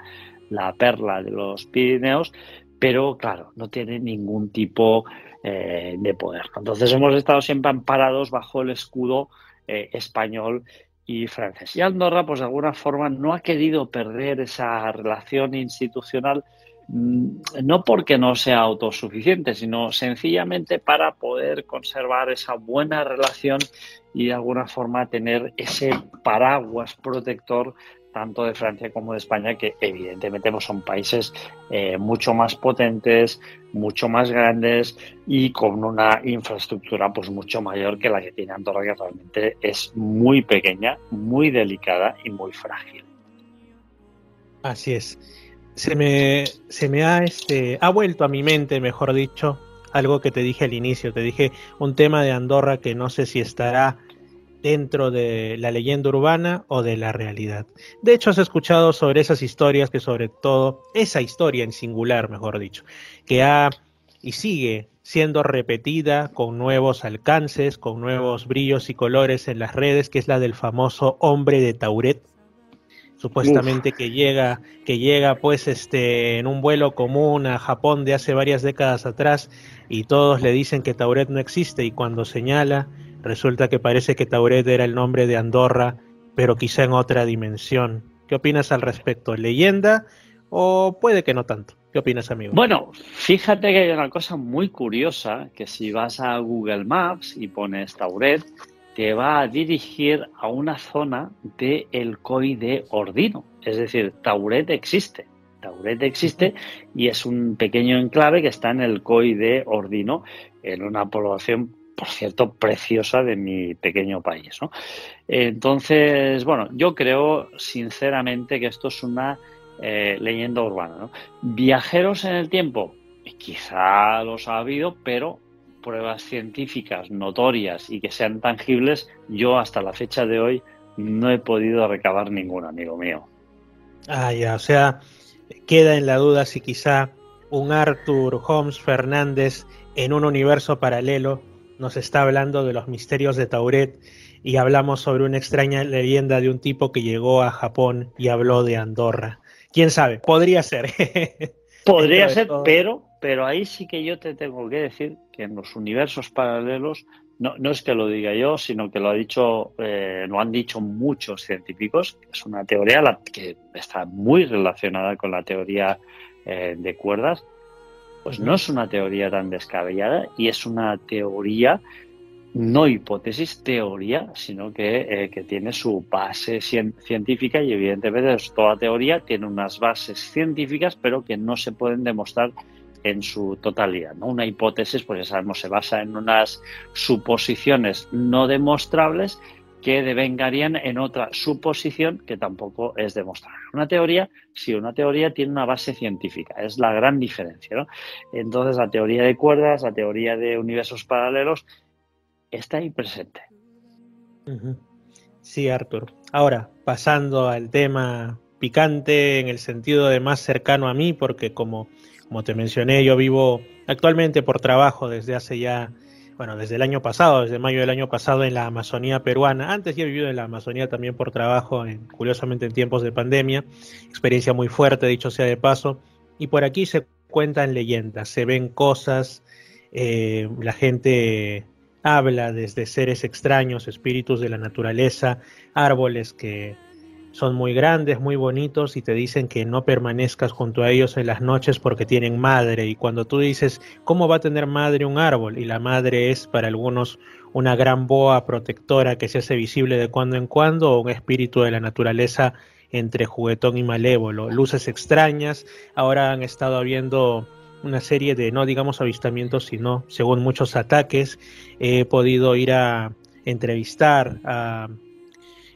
la perla de los Pirineos, pero claro, no tiene ningún tipo de poder. Entonces hemos estado siempre amparados bajo el escudo español y francés. Y Andorra, pues de alguna forma, no ha querido perder esa relación institucional, no porque no sea autosuficiente, sino sencillamente para poder conservar esa buena relación y de alguna forma tener ese paraguas protector tanto de Francia como de España, que evidentemente pues, son países mucho más potentes, mucho más grandes y con una infraestructura pues mucho mayor que la que tiene Andorra, que realmente es muy pequeña, muy delicada y muy frágil. Así es. Se me ha vuelto a mi mente, mejor dicho, algo que te dije al inicio. Te dije un tema de Andorra que no sé si estará dentro de la leyenda urbana o de la realidad. De hecho, has escuchado sobre esas historias que sobre todo, esa historia en singular, mejor dicho, que ha y sigue siendo repetida con nuevos alcances, con nuevos brillos y colores en las redes, que es la del famoso hombre de Tauret. Supuestamente que llega pues en un vuelo común a Japón de hace varias décadas atrás y todos le dicen que Tauret no existe y cuando señala resulta que parece que Tauret era el nombre de Andorra, pero quizá en otra dimensión. ¿Qué opinas al respecto? ¿Leyenda o puede que no tanto? ¿Qué opinas, amigo? Bueno, fíjate que hay una cosa muy curiosa, que si vas a Google Maps y pones Tauret, te va a dirigir a una zona del COI de Ordino. Es decir, Tauret existe y es un pequeño enclave que está en el COI de Ordino, en una población, por cierto, preciosa de mi pequeño país, ¿no? Entonces, bueno, yo creo sinceramente que esto es una leyenda urbana, ¿no? Viajeros en el tiempo, quizá los ha habido, pero pruebas científicas notorias y que sean tangibles, yo hasta la fecha de hoy no he podido recabar ninguna, amigo mío. Ah, ya, o sea, queda en la duda si quizá un Arthur Holmes Fernández en un universo paralelo nos está hablando de los misterios de Tauret y hablamos sobre una extraña leyenda de un tipo que llegó a Japón y habló de Andorra. ¿Quién sabe? Podría ser. Podría ser, pero ahí sí que yo te tengo que decir que en los universos paralelos, no es que lo diga yo, sino que lo han dicho muchos científicos, que es una teoría que está muy relacionada con la teoría de cuerdas, pues no es una teoría tan descabellada y es una teoría, no hipótesis, teoría, sino que tiene su base científica y evidentemente toda teoría tiene unas bases científicas pero que no se pueden demostrar en su totalidad, ¿no? Una hipótesis, pues ya sabemos, se basa en unas suposiciones no demostrables que devengarían en otra suposición que tampoco es demostrable. Una teoría, sí, una teoría tiene una base científica, es la gran diferencia, ¿no? Entonces la teoría de cuerdas, la teoría de universos paralelos está ahí presente. Sí, Arthur. Ahora, pasando al tema picante en el sentido de más cercano a mí, porque como te mencioné, yo vivo actualmente por trabajo desde el año pasado, desde mayo del año pasado en la Amazonía peruana. Antes ya he vivido en la Amazonía también por trabajo, curiosamente en tiempos de pandemia. Experiencia muy fuerte, dicho sea de paso. Y por aquí se cuentan leyendas, se ven cosas, la gente habla desde seres extraños, espíritus de la naturaleza, árboles que son muy grandes, muy bonitos y te dicen que no permanezcas junto a ellos en las noches porque tienen madre. Y cuando tú dices, ¿cómo va a tener madre un árbol? Y la madre es para algunos una gran boa protectora que se hace visible de cuando en cuando, o un espíritu de la naturaleza entre juguetón y malévolo. Luces extrañas, ahora han estado habiendo una serie de, no digamos avistamientos, sino según muchos ataques. He podido ir a entrevistar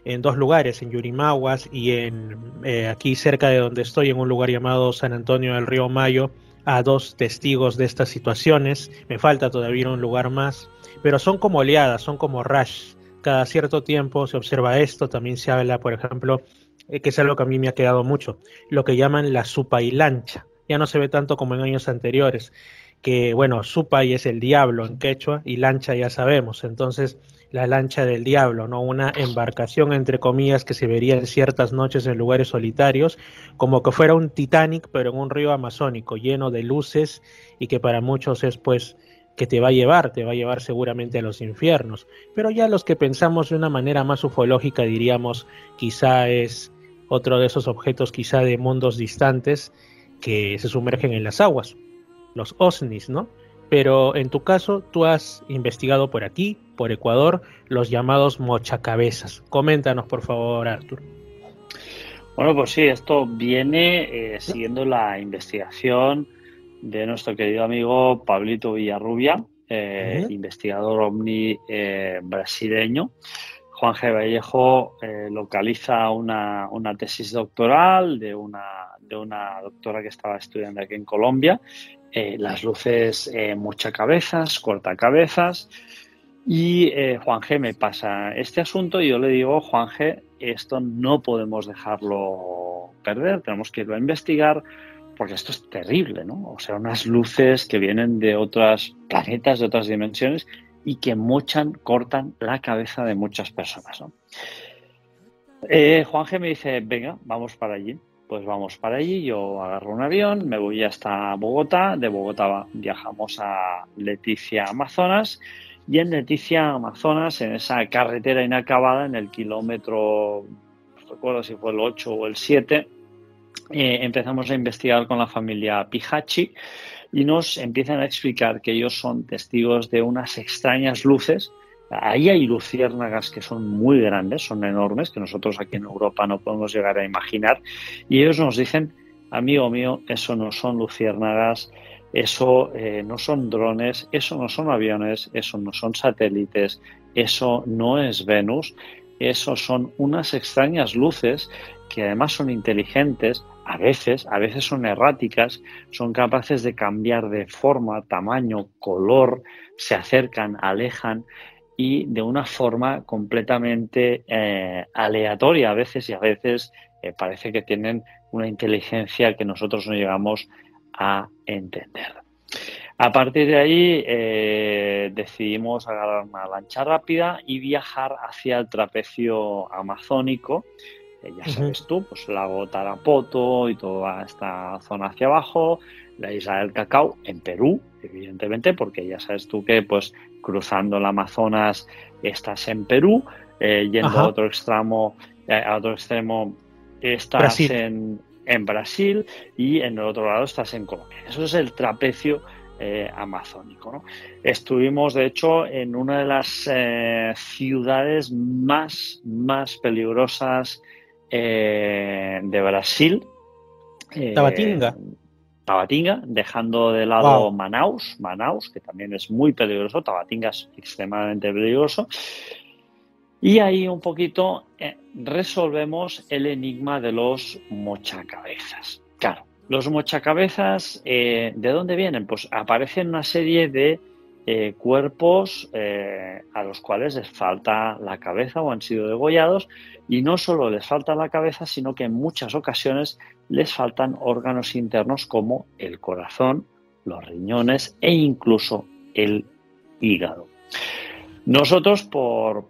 en dos lugares, en Yurimaguas y aquí cerca de donde estoy, en un lugar llamado San Antonio del Río Mayo, a dos testigos de estas situaciones. Me falta todavía un lugar más, pero son como oleadas, son como rash. Cada cierto tiempo se observa esto. También se habla, por ejemplo, que es algo que a mí me ha quedado mucho, lo que llaman la supailancha. Ya no se ve tanto como en años anteriores, que bueno, supay es el diablo en quechua y lancha ya sabemos. Entonces, la lancha del diablo, ¿no? Una embarcación, entre comillas, que se vería en ciertas noches en lugares solitarios, como que fuera un Titanic, pero en un río amazónico, lleno de luces, y que para muchos es, pues, que te va a llevar seguramente a los infiernos. Pero ya los que pensamos de una manera más ufológica, diríamos, quizá es otro de esos objetos, quizá de mundos distantes, que se sumergen en las aguas, los OSNIs, ¿no? Pero en tu caso, tú has investigado por aquí, por Ecuador, los llamados mochacabezas. Coméntanos, por favor, Artur. Bueno, pues sí, esto viene siguiendo la investigación de nuestro querido amigo Pablito Villarrubia, investigador ovni brasileño. Juan G. Vallejo localiza una tesis doctoral de una doctora que estaba estudiando aquí en Colombia, las luces mochacabezas, cortacabezas, y Juan G. me pasa este asunto y yo le digo, Juan G., esto no podemos dejarlo perder, tenemos que irlo a investigar porque esto es terrible, ¿no? O sea, unas luces que vienen de otros planetas, de otras dimensiones, y que cortan la cabeza de muchas personas, ¿no? Juan G. me dice, venga, vamos para allí. Pues vamos para allí, yo agarro un avión, me voy hasta Bogotá, de Bogotá viajamos a Leticia, Amazonas, y en Leticia, Amazonas, en esa carretera inacabada, en el kilómetro, no recuerdo si fue el 8 o el 7, empezamos a investigar con la familia Pihachi, y nos empiezan a explicar que ellos son testigos de unas extrañas luces. Ahí hay luciérnagas que son muy grandes, son enormes, que nosotros aquí en Europa no podemos llegar a imaginar. Y ellos nos dicen, amigo mío, eso no son luciérnagas, eso no son drones, eso no son aviones, eso no son satélites, eso no es Venus, eso son unas extrañas luces que además son inteligentes. A veces son erráticas, son capaces de cambiar de forma, tamaño, color, se acercan, alejan y de una forma completamente aleatoria a veces, y a veces parece que tienen una inteligencia que nosotros no llegamos a entender. A partir de ahí decidimos agarrar una lancha rápida y viajar hacia el trapecio amazónico. Ya sabes tú, pues lago Tarapoto y toda esta zona hacia abajo, la isla del Cacao en Perú, evidentemente, porque ya sabes tú que pues cruzando el Amazonas estás en Perú, yendo a otro extremo estás Brasil. En Brasil, y en el otro lado estás en Colombia. Eso es el trapecio amazónico, ¿no? Estuvimos, de hecho, en una de las ciudades más peligrosas de Brasil, Tabatinga, dejando de lado Manaus, que también es muy peligroso. Tabatinga es extremadamente peligroso, y ahí un poquito resolvemos el enigma de los mochacabezas. Claro, los mochacabezas, ¿de dónde vienen? Pues aparecen una serie de cuerpos a los cuales les falta la cabeza o han sido degollados, y no solo les falta la cabeza, sino que en muchas ocasiones les faltan órganos internos como el corazón, los riñones e incluso el hígado. Nosotros, por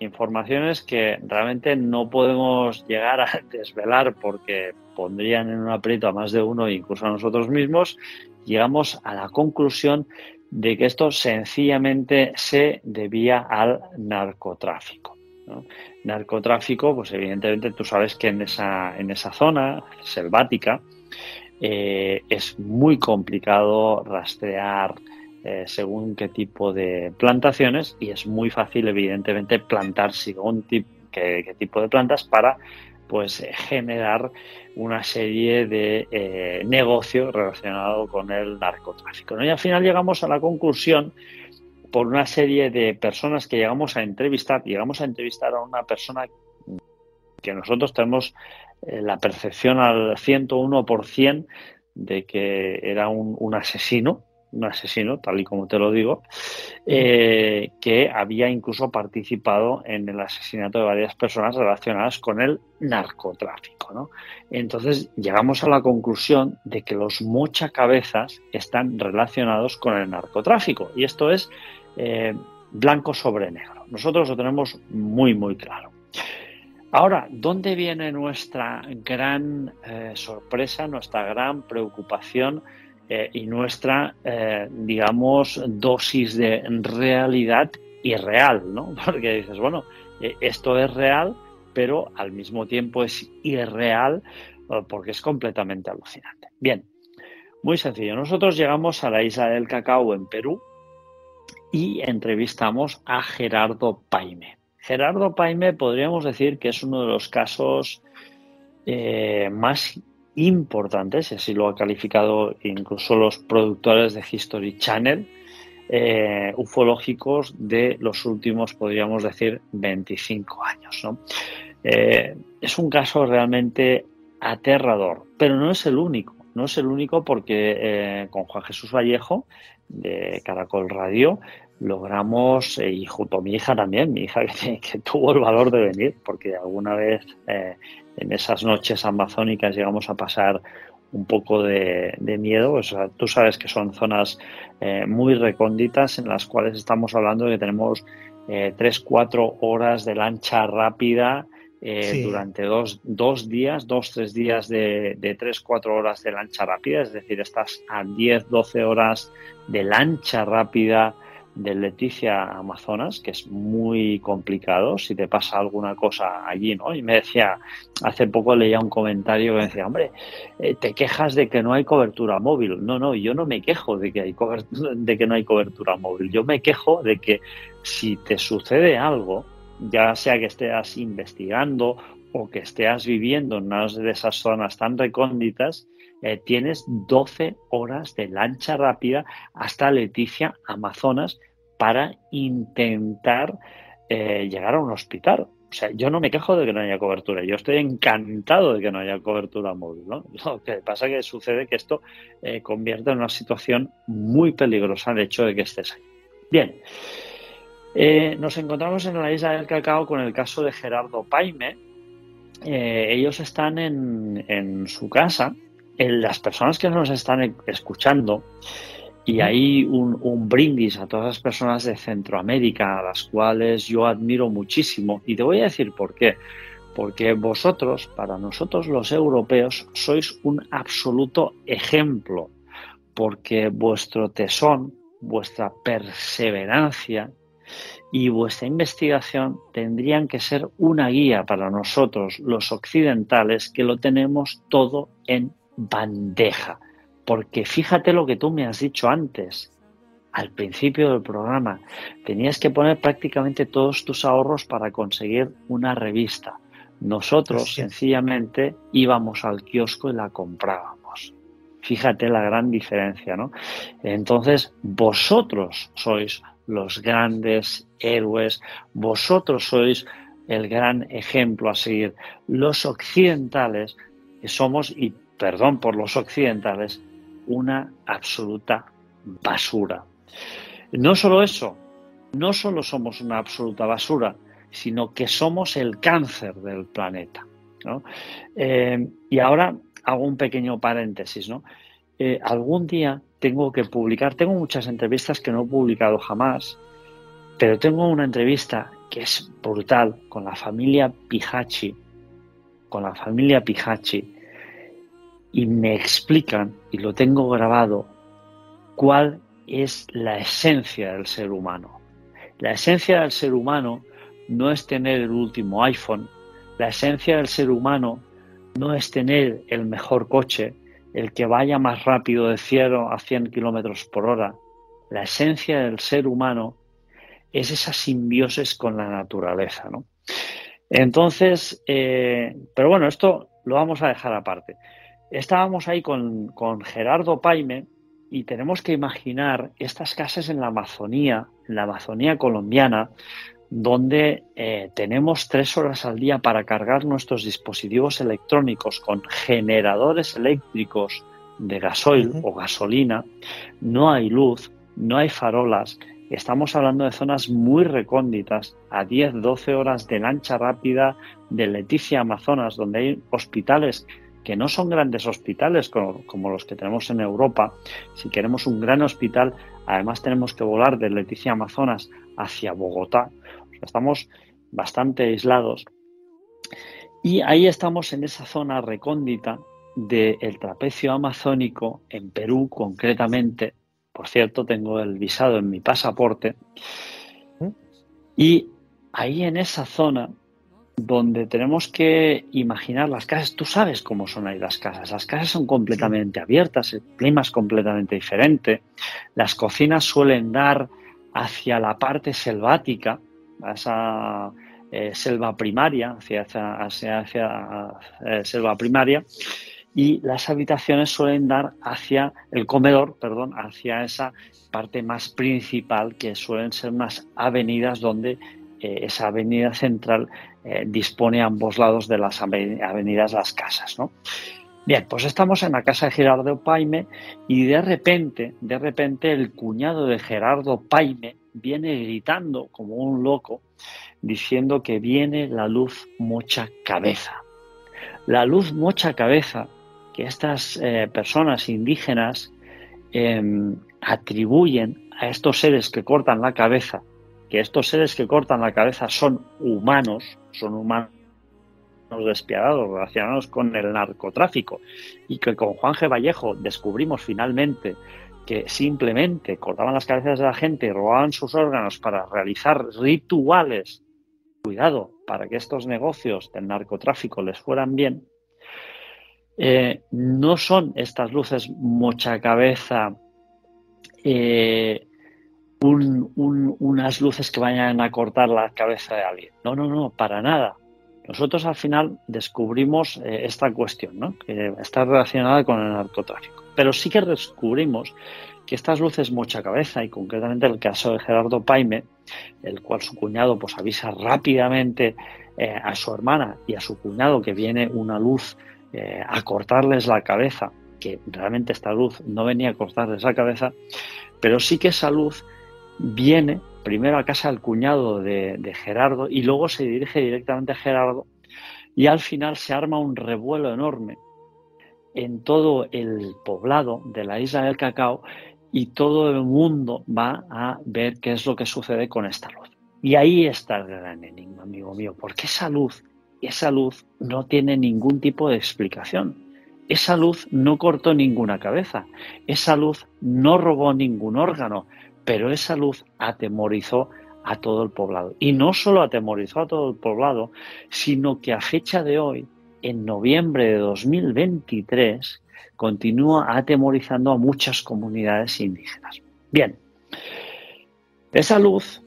informaciones que realmente no podemos llegar a desvelar porque pondrían en un aprieto a más de uno, incluso a nosotros mismos, llegamos a la conclusión de que esto sencillamente se debía al narcotráfico, ¿no? Narcotráfico, pues evidentemente tú sabes que en esa zona selvática es muy complicado rastrear según qué tipo de plantaciones, y es muy fácil evidentemente plantar según qué tipo de plantas para pues generar una serie de negocios relacionados con el narcotráfico, ¿no? Y al final llegamos a la conclusión, por una serie de personas que llegamos a entrevistar a una persona que nosotros tenemos la percepción al 101% de que era un asesino, tal y como te lo digo, que había incluso participado en el asesinato de varias personas relacionadas con el narcotráfico, ¿no? Entonces llegamos a la conclusión de que los mochacabezas están relacionados con el narcotráfico, y esto es blanco sobre negro. Nosotros lo tenemos muy, muy claro. Ahora, ¿dónde viene nuestra gran sorpresa, nuestra gran preocupación y nuestra, digamos, dosis de realidad irreal, ¿no? Porque dices, bueno, esto es real, pero al mismo tiempo es irreal porque es completamente alucinante. Bien, muy sencillo. Nosotros llegamos a la isla del Cacao en Perú y entrevistamos a Gerardo Paime. Gerardo Paime podríamos decir que es uno de los casos más importantes, y así lo ha calificado incluso los productores de History Channel, ufológicos de los últimos, podríamos decir, 25 años, ¿no? Es un caso realmente aterrador, pero no es el único. No es el único porque con Juan Jesús Vallejo, de Caracol Radio, logramos, y junto a mi hija también, mi hija que tuvo el valor de venir, porque alguna vez en esas noches amazónicas llegamos a pasar un poco de miedo. O sea, tú sabes que son zonas muy recónditas en las cuales estamos hablando de que tenemos 3-4 horas de lancha rápida sí, durante dos días, 2-3 días de 3-4 horas de lancha rápida, es decir, estás a 10-12 horas de lancha rápida de Leticia a Amazonas, que es muy complicado si te pasa alguna cosa allí, ¿no? Y me decía, hace poco leía un comentario que me decía, hombre, te quejas de que no hay cobertura móvil. No, yo no me quejo de que no hay cobertura móvil. Yo me quejo de que si te sucede algo, ya sea que estés investigando o que estés viviendo en una de esas zonas tan recónditas, tienes 12 horas de lancha rápida hasta Leticia, Amazonas, para intentar llegar a un hospital. O sea, yo no me quejo de que no haya cobertura, yo estoy encantado de que no haya cobertura móvil, ¿no? Lo que pasa es que sucede que esto convierte en una situación muy peligrosa el hecho de que estés ahí. Bien, nos encontramos en la isla del Cacao con el caso de Gerardo Paime. Ellos están en su casa. Las personas que nos están escuchando, y hay un brindis a todas las personas de Centroamérica, a las cuales yo admiro muchísimo, y te voy a decir por qué. Porque vosotros, para nosotros los europeos, sois un absoluto ejemplo, porque vuestro tesón, vuestra perseverancia y vuestra investigación tendrían que ser una guía para nosotros, los occidentales, que lo tenemos todo en bandeja. Porque fíjate lo que tú me has dicho antes, al principio del programa, tenías que poner prácticamente todos tus ahorros para conseguir una revista. Nosotros sencillamente íbamos al kiosco y la comprábamos. Fíjate la gran diferencia, ¿no? Entonces, vosotros sois los grandes héroes, vosotros sois el gran ejemplo a seguir. Los occidentales somos, y perdón por los occidentales, una absoluta basura. No solo eso, no solo somos una absoluta basura, sino que somos el cáncer del planeta, ¿no? Y ahora hago un pequeño paréntesis, ¿no? Algún día tengo que publicar, tengo muchas entrevistas que no he publicado jamás, pero tengo una entrevista que es brutal con la familia Pijachi, y me explican, y lo tengo grabado, cuál es la esencia del ser humano. La esencia del ser humano no es tener el último iPhone. La esencia del ser humano no es tener el mejor coche, el que vaya más rápido de 0 a 100 kilómetros por hora. La esencia del ser humano es esa simbiosis con la naturaleza, ¿no? Entonces, pero bueno, esto lo vamos a dejar aparte. Estábamos ahí con Gerardo Paime y tenemos que imaginar estas casas en la Amazonía colombiana, donde tenemos 3 horas al día para cargar nuestros dispositivos electrónicos con generadores eléctricos de gasoil o gasolina. No hay luz, no hay farolas. Estamos hablando de zonas muy recónditas, a 10-12 horas de lancha rápida de Leticia, Amazonas, donde hay hospitales que no son grandes hospitales como los que tenemos en Europa. Si queremos un gran hospital, además tenemos que volar de Leticia, Amazonas hacia Bogotá. O sea, estamos bastante aislados. Y ahí estamos en esa zona recóndita del trapecio amazónico, en Perú concretamente. Por cierto, tengo el visado en mi pasaporte. Y ahí en esa zona donde tenemos que imaginar las casas, tú sabes cómo son ahí las casas. Las casas son completamente abiertas, el clima es completamente diferente. Las cocinas suelen dar hacia la parte selvática, a esa selva primaria, hacia selva primaria. Y las habitaciones suelen dar hacia el comedor, hacia esa parte más principal, que suelen ser unas avenidas donde esa avenida central dispone a ambos lados de las avenidas las casas, ¿no? Bien, pues estamos en la casa de Gerardo Paime y de repente el cuñado de Gerardo Paime viene gritando como un loco, diciendo que viene la luz mocha cabeza. La luz mocha cabeza que estas personas indígenas atribuyen a estos seres que cortan la cabeza, que estos seres que cortan la cabeza son humanos despiadados relacionados con el narcotráfico, y que con Juan G. Vallejo descubrimos finalmente que simplemente cortaban las cabezas de la gente y robaban sus órganos para realizar rituales, cuidado, para que estos negocios del narcotráfico les fueran bien. No son estas luces mochacabeza unas luces que vayan a cortar la cabeza de alguien. No, para nada. Nosotros al final descubrimos esta cuestión, ¿no?, que está relacionada con el narcotráfico. Pero sí que descubrimos que estas luces mochacabeza, y concretamente el caso de Gerardo Paime, el cual su cuñado pues avisa rápidamente a su hermana y a su cuñado que viene una luz a cortarles la cabeza, que realmente esta luz no venía a cortarles la cabeza, pero sí que esa luz viene primero a casa del cuñado de Gerardo y luego se dirige directamente a Gerardo, y al final se arma un revuelo enorme en todo el poblado de la Isla del Cacao, y todo el mundo va a ver qué es lo que sucede con esta luz. Y ahí está el gran enigma, amigo mío, porque esa luz no tiene ningún tipo de explicación. Esa luz no cortó ninguna cabeza, esa luz no robó ningún órgano, pero esa luz atemorizó a todo el poblado. Y no solo atemorizó a todo el poblado, sino que a fecha de hoy, en noviembre de 2023, continúa atemorizando a muchas comunidades indígenas. Bien, esa luz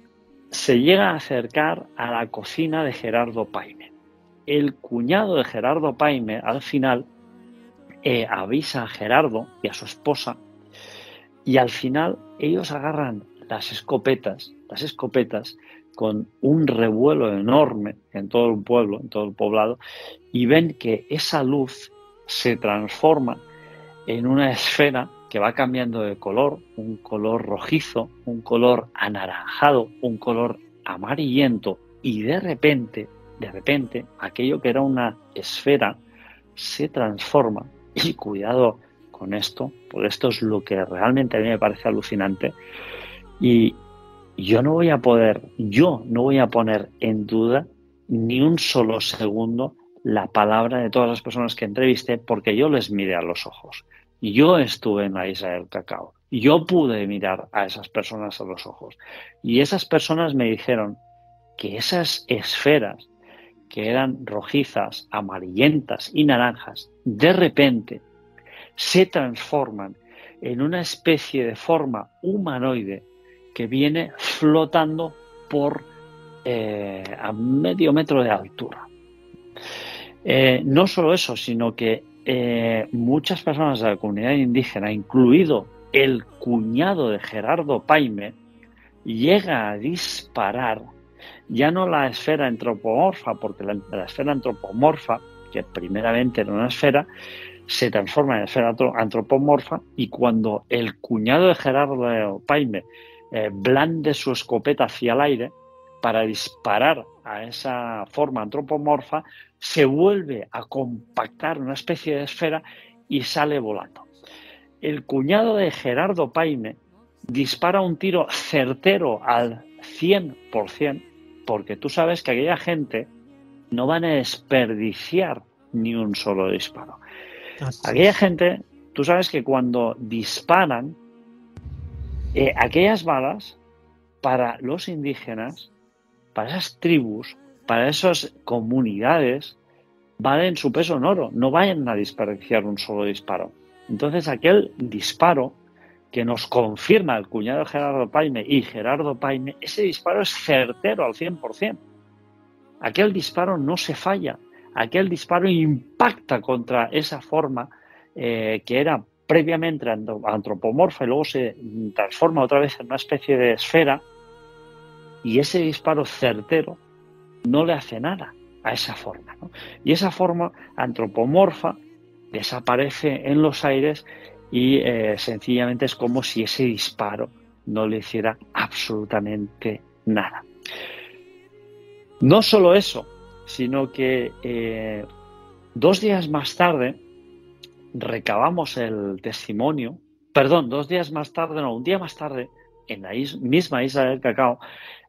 se llega a acercar a la cocina de Gerardo Paime. El cuñado de Gerardo Paime, al final, avisa a Gerardo y a su esposa, y al final ellos agarran las escopetas con un revuelo enorme en todo el pueblo, en todo el poblado, y ven que esa luz se transforma en una esfera que va cambiando de color, un color rojizo, un color anaranjado, un color amarillento, y de repente, aquello que era una esfera se transforma, y cuidado con esto, porque esto es lo que realmente a mí me parece alucinante, y yo no voy a poner en duda ni un solo segundo la palabra de todas las personas que entrevisté, porque yo les miré a los ojos. Yo estuve en la Isla del Cacao, yo pude mirar a esas personas a los ojos. Y esas personas me dijeron que esas esferas, que eran rojizas, amarillentas y naranjas, de repente se transforman en una especie de forma humanoide que viene flotando por a medio metro de altura. No solo eso, sino que muchas personas de la comunidad indígena, incluido el cuñado de Gerardo Paime, llega a disparar ya no la esfera antropomorfa, porque la esfera antropomorfa, que primeramente era una esfera, se transforma en esfera antropomorfa, y cuando el cuñado de Gerardo Paime blande su escopeta hacia el aire para disparar a esa forma antropomorfa, se vuelve a compactar una especie de esfera y sale volando. El cuñado de Gerardo Paime dispara un tiro certero al 100%, porque tú sabes que aquella gente no van a desperdiciar ni un solo disparo. Aquella gente, tú sabes que cuando disparan, aquellas balas, para los indígenas, para esas tribus, para esas comunidades, valen su peso en oro, no vayan a desperdiciar un solo disparo. Entonces aquel disparo que nos confirma el cuñado de Gerardo Paime y Gerardo Paime, ese disparo es certero al 100%. Aquel disparo no se falla, aquel disparo impacta contra esa forma que era previamente antropomorfa y luego se transforma otra vez en una especie de esfera, y ese disparo certero no le hace nada a esa forma, ¿no? Y esa forma antropomorfa desaparece en los aires y sencillamente es como si ese disparo no le hiciera absolutamente nada. No solo eso, sino que 2 días más tarde recabamos el testimonio, perdón, 2 días más tarde, no, un día más tarde, en la misma isla del Cacao,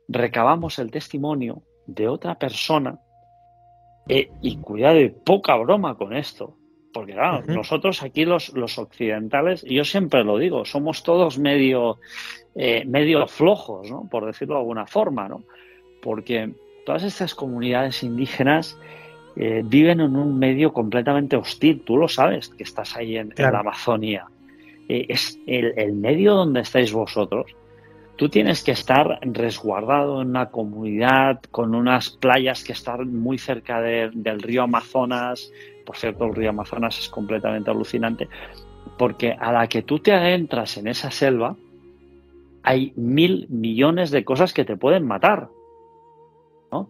recabamos el testimonio de otra persona, y cuidado, y poca broma con esto, porque claro, nosotros aquí los occidentales, yo siempre lo digo, somos todos medio flojos, ¿no? Por decirlo de alguna forma, ¿no? Porque todas estas comunidades indígenas viven en un medio completamente hostil, tú lo sabes, que estás ahí en la Amazonía. Es el medio donde estáis vosotros. Tú tienes que estar resguardado en una comunidad con unas playas que están muy cerca del río Amazonas. Por cierto, el río Amazonas es completamente alucinante, porque a la que tú te adentras en esa selva hay 1.000 millones de cosas que te pueden matar, ¿no?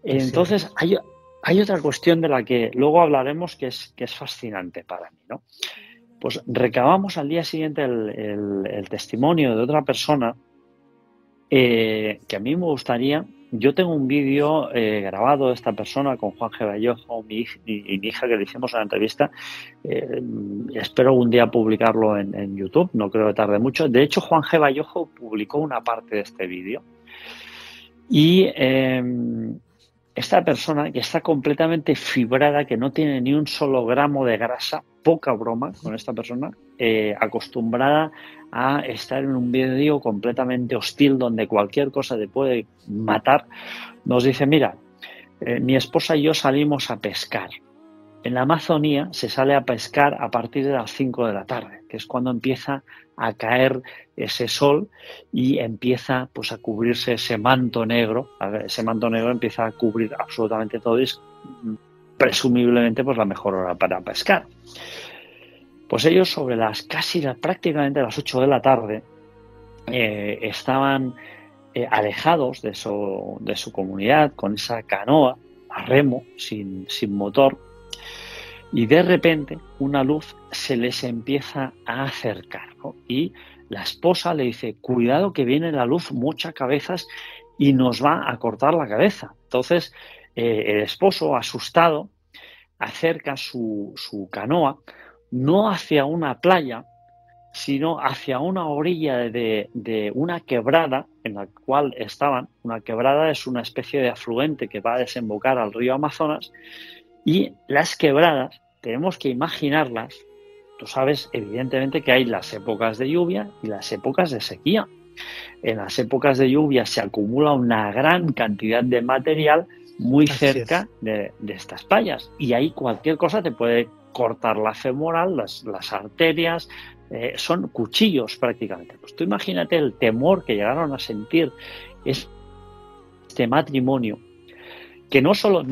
Entonces hay otra cuestión de la que luego hablaremos que es fascinante para mí, ¿no? Pues recabamos al día siguiente el testimonio de otra persona que a mí me gustaría. Yo tengo un vídeo grabado de esta persona con Juan G. Vallejo y mi hija, que le hicimos una entrevista. Espero un día publicarlo en YouTube, no creo que tarde mucho. De hecho, Juan G. Vallejo publicó una parte de este vídeo. Y esta persona, que está completamente fibrada, que no tiene ni un solo gramo de grasa, poca broma con esta persona, acostumbrada a estar en un medio completamente hostil donde cualquier cosa te puede matar, nos dice: mira, mi esposa y yo salimos a pescar. En la Amazonía se sale a pescar a partir de las 5 de la tarde, que es cuando empieza a caer ese sol y empieza pues a cubrirse ese manto negro. Ese manto negro empieza a cubrir absolutamente todo y es presumiblemente pues la mejor hora para pescar. Pues ellos sobre prácticamente las 8 de la tarde estaban alejados de su comunidad con esa canoa a remo sin motor, y de repente una luz se les empieza a acercar, ¿no? Y la esposa le dice: cuidado que viene la luz, muchas cabezas y nos va a cortar la cabeza. Entonces el esposo, asustado, acerca su canoa no hacia una playa, sino hacia una orilla de una quebrada en la cual estaban. Una quebrada es una especie de afluente que va a desembocar al río Amazonas, y las quebradas tenemos que imaginarlas Tú sabes, evidentemente, que hay las épocas de lluvia y las épocas de sequía. En las épocas de lluvia se acumula una gran cantidad de material muy cerca de estas playas, y ahí cualquier cosa te puede cortar la femoral, las arterias, son cuchillos prácticamente. Pues tú imagínate el temor que llegaron a sentir este matrimonio, que no solo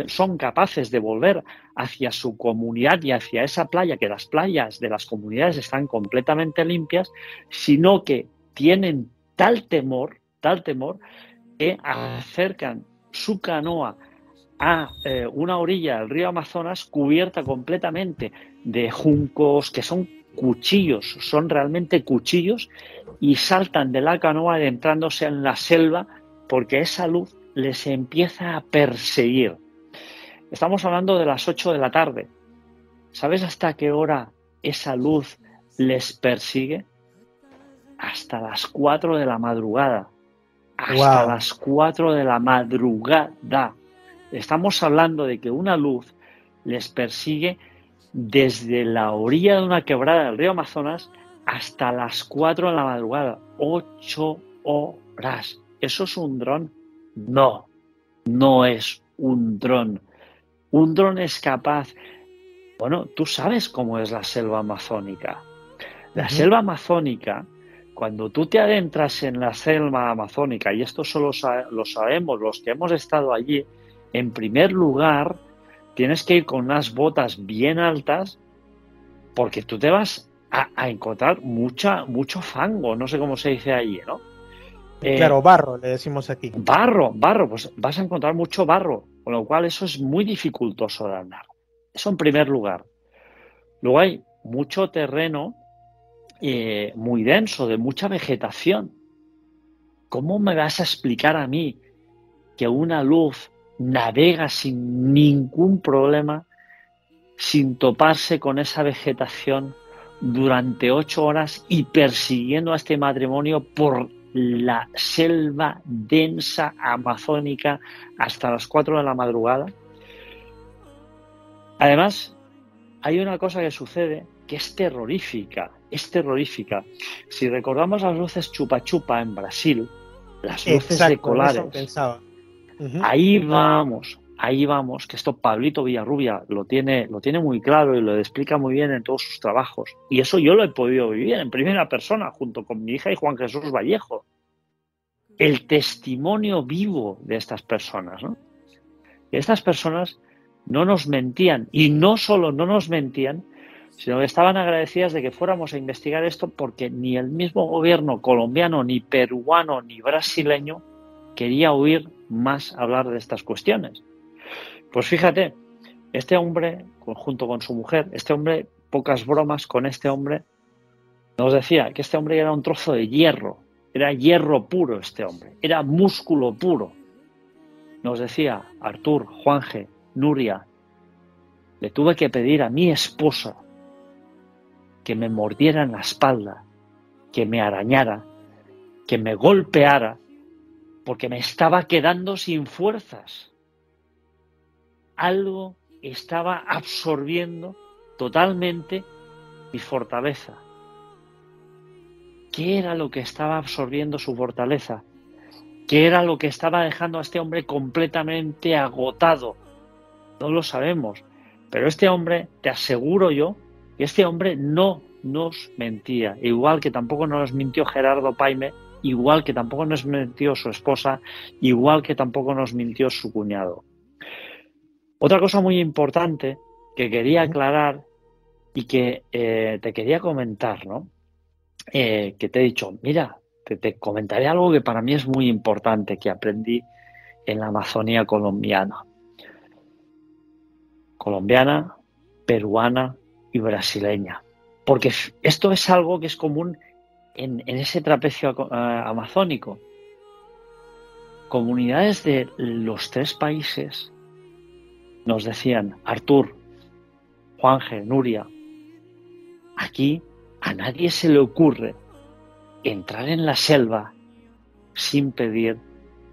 son capaces de volver hacia su comunidad y hacia esa playa, que las playas de las comunidades están completamente limpias, sino que tienen tal temor que acercan su canoa a una orilla del río Amazonas cubierta completamente de juncos, que son cuchillos, son realmente cuchillos, y saltan de la canoa adentrándose en la selva porque esa luz les empieza a perseguir. Estamos hablando de las 8 de la tarde. ¿Sabes hasta qué hora esa luz les persigue? Hasta las 4 de la madrugada. Hasta las 4 de la madrugada. Estamos hablando de que una luz les persigue desde la orilla de una quebrada del río Amazonas hasta las 4 de la madrugada. 8 horas. ¿Eso es un dron? No, no es un dron. Un dron es capaz... Bueno, tú sabes cómo es la selva amazónica. La selva amazónica, cuando tú te adentras en la selva amazónica, y esto solo lo sabemos los que hemos estado allí, en primer lugar, tienes que ir con unas botas bien altas, porque tú te vas a encontrar mucho fango, no sé cómo se dice allí, ¿no? Claro, barro, le decimos aquí. Barro, pues vas a encontrar mucho barro, con lo cual eso es muy dificultoso de andar. Eso en primer lugar. Luego hay mucho terreno muy denso, de mucha vegetación. ¿Cómo me vas a explicar a mí que una luz navega sin ningún problema, sin toparse con esa vegetación durante 8 horas y persiguiendo a este matrimonio por la selva densa amazónica hasta las 4 de la madrugada? Además, hay una cosa que sucede que es terrorífica, Si recordamos las luces chupa chupa en Brasil, las luces seculares, ahí vamos, que esto Pablito Villarrubia lo tiene muy claro y lo explica muy bien en todos sus trabajos. Y eso yo lo he podido vivir en primera persona junto con mi hija y Juan Jesús Vallejo. El testimonio vivo de estas personas, ¿no? Estas personas no nos mentían, y no solo no nos mentían, sino que estaban agradecidas de que fuéramos a investigar esto, porque ni el mismo gobierno colombiano, ni peruano, ni brasileño quería oír más hablar de estas cuestiones. Pues fíjate, este hombre, junto con su mujer, pocas bromas con este hombre, nos decía que este hombre era un trozo de hierro, era hierro puro este hombre, era músculo puro. Nos decía: Artur, Juanje, Nuria, le tuve que pedir a mi esposa que me mordiera en la espalda, que me arañara, que me golpeara, porque me estaba quedando sin fuerzas. Algo estaba absorbiendo totalmente mi fortaleza. ¿Qué era lo que estaba absorbiendo su fortaleza? ¿Qué era lo que estaba dejando a este hombre completamente agotado? No lo sabemos, pero este hombre, te aseguro yo, que este hombre no nos mentía, igual que tampoco nos mintió Gerardo Paime, igual que tampoco nos mintió su esposa, igual que tampoco nos mintió su cuñado. Otra cosa muy importante que quería aclarar y que te quería comentar, ¿no? Que te he dicho, mira, te comentaré algo que para mí es muy importante, que aprendí en la Amazonía colombiana, peruana y brasileña. Porque esto es algo que es común en ese trapecio amazónico. Comunidades de los 3 países nos decían: Artur, Juanje, Nuria, aquí a nadie se le ocurre entrar en la selva sin pedir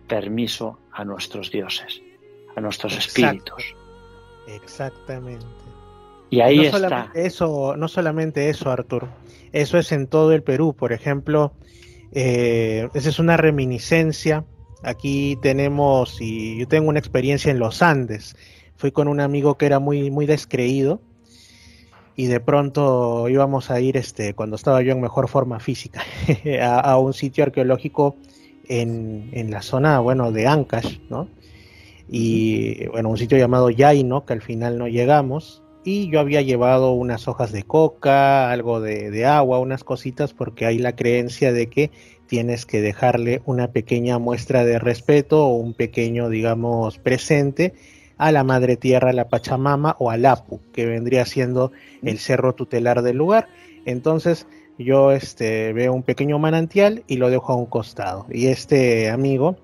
permiso a nuestros dioses, a nuestros espíritus. Exactamente. Y Y ahí no está. solamente eso, no solamente eso, Artur. Eso es en todo el Perú. Por ejemplo, esa es una reminiscencia. Aquí tenemos, y yo tengo una experiencia en los Andes. Fui con un amigo que era muy descreído y de pronto íbamos a ir, cuando estaba yo en mejor forma física, a un sitio arqueológico en la zona, bueno, de Ancash, ¿no? Ujú. Y bueno, un sitio llamado Yaino, que al final no llegamos. Y yo había llevado unas hojas de coca, algo de agua, unas cositas, porque hay la creencia de que tienes que dejarle una pequeña muestra de respeto o un pequeño, digamos, presente a la madre tierra, a la Pachamama o al Apu, que vendría siendo el cerro tutelar del lugar. Entonces yo veo un pequeño manantial y lo dejo a un costado. Y este amigo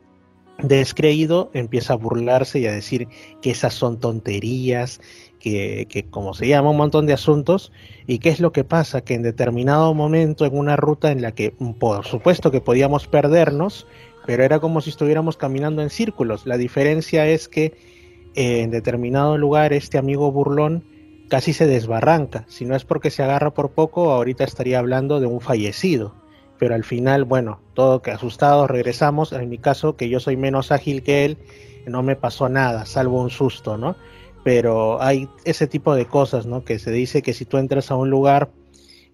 descreído empieza a burlarse y a decir que esas son tonterías, que como se llama, un montón de asuntos. ¿Y qué es lo que pasa? Que en determinado momento, en una ruta en la que por supuesto que podíamos perdernos, pero era como si estuviéramos caminando en círculos. La diferencia es que en determinado lugar este amigo burlón casi se desbarranca. Si no es porque se agarra por poco, ahorita estaría hablando de un fallecido. Pero al final, bueno, todo que asustados regresamos. En mi caso, que yo soy menos ágil que él, no me pasó nada, salvo un susto, ¿no? Pero hay ese tipo de cosas, ¿no? Que se dice que si tú entras a un lugar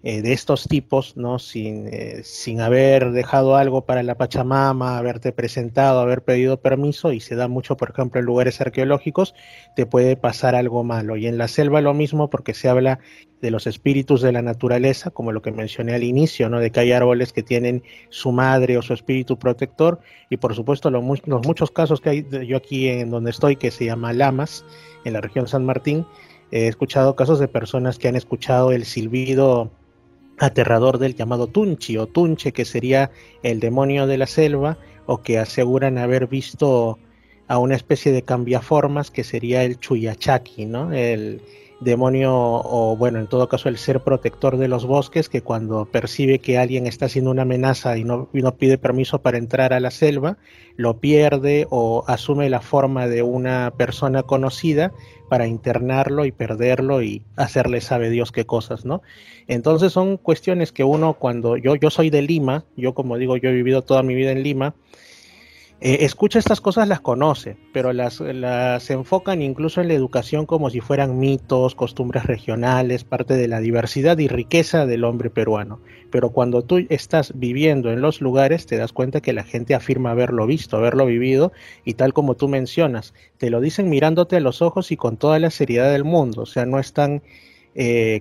de estos tipos, ¿no? Sin haber dejado algo para la Pachamama, haberte presentado, haber pedido permiso, y se da mucho, por ejemplo, en lugares arqueológicos, te puede pasar algo malo. Y en la selva lo mismo, porque se habla de los espíritus de la naturaleza, como lo que mencioné al inicio, ¿no? De que hay árboles que tienen su madre o su espíritu protector, y por supuesto los muchos casos que hay, yo aquí en donde estoy, que se llama Lamas, en la región San Martín, he escuchado casos de personas que han escuchado el silbido aterrador del llamado Tunchi o Tunche, que sería el demonio de la selva, o que aseguran haber visto a una especie de cambiaformas que sería el Chuyachaki, ¿no? El demonio, o bueno, en todo caso el ser protector de los bosques, que cuando percibe que alguien está haciendo una amenaza y no pide permiso para entrar a la selva, lo pierde o asume la forma de una persona conocida para internarlo y perderlo y hacerle sabe Dios qué cosas, ¿no? Entonces son cuestiones que uno, cuando yo soy de Lima, yo como digo, yo he vivido toda mi vida en Lima, escucha estas cosas, las conoce, pero las enfocan incluso en la educación como si fueran mitos, costumbres regionales, parte de la diversidad y riqueza del hombre peruano. Pero cuando tú estás viviendo en los lugares, te das cuenta que la gente afirma haberlo visto, haberlo vivido, y tal como tú mencionas, te lo dicen mirándote a los ojos y con toda la seriedad del mundo. O sea, no están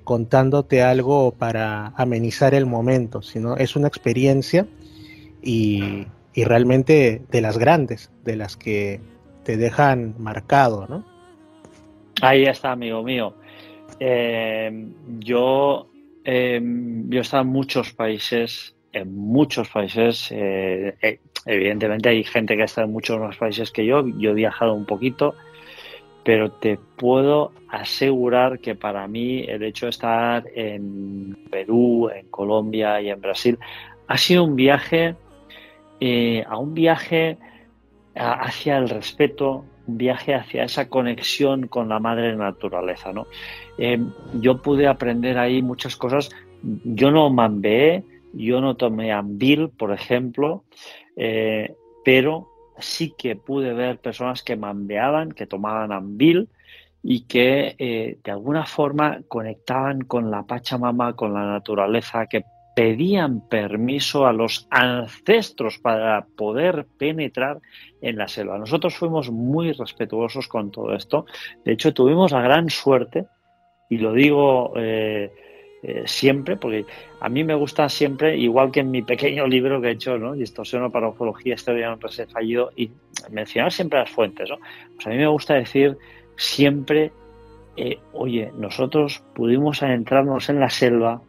contándote algo para amenizar el momento, sino es una experiencia, y realmente de las grandes, de las que te dejan marcado, ¿no? Ahí está, amigo mío. Yo he estado en muchos países. Evidentemente hay gente que ha estado en muchos más países que yo. Yo he viajado un poquito, pero te puedo asegurar que para mí el hecho de estar en Perú, en Colombia y en Brasil ha sido un viaje hacia el respeto, un viaje hacia esa conexión con la madre naturaleza, ¿no? Yo pude aprender ahí muchas cosas. Yo no mambeé, yo no tomé Ambil, por ejemplo, pero sí que pude ver personas que mambeaban, que tomaban Ambil y que de alguna forma conectaban con la Pachamama, con la naturaleza, que pedían permiso a los ancestros para poder penetrar en la selva. Nosotros fuimos muy respetuosos con todo esto. De hecho, tuvimos la gran suerte, y lo digo siempre, porque a mí me gusta siempre, igual que en mi pequeño libro que he hecho, ¿no? Distorsión para ufología, historia de un reset fallido, y mencionar siempre las fuentes, ¿no? Pues a mí me gusta decir siempre, oye, nosotros pudimos adentrarnos en la selva,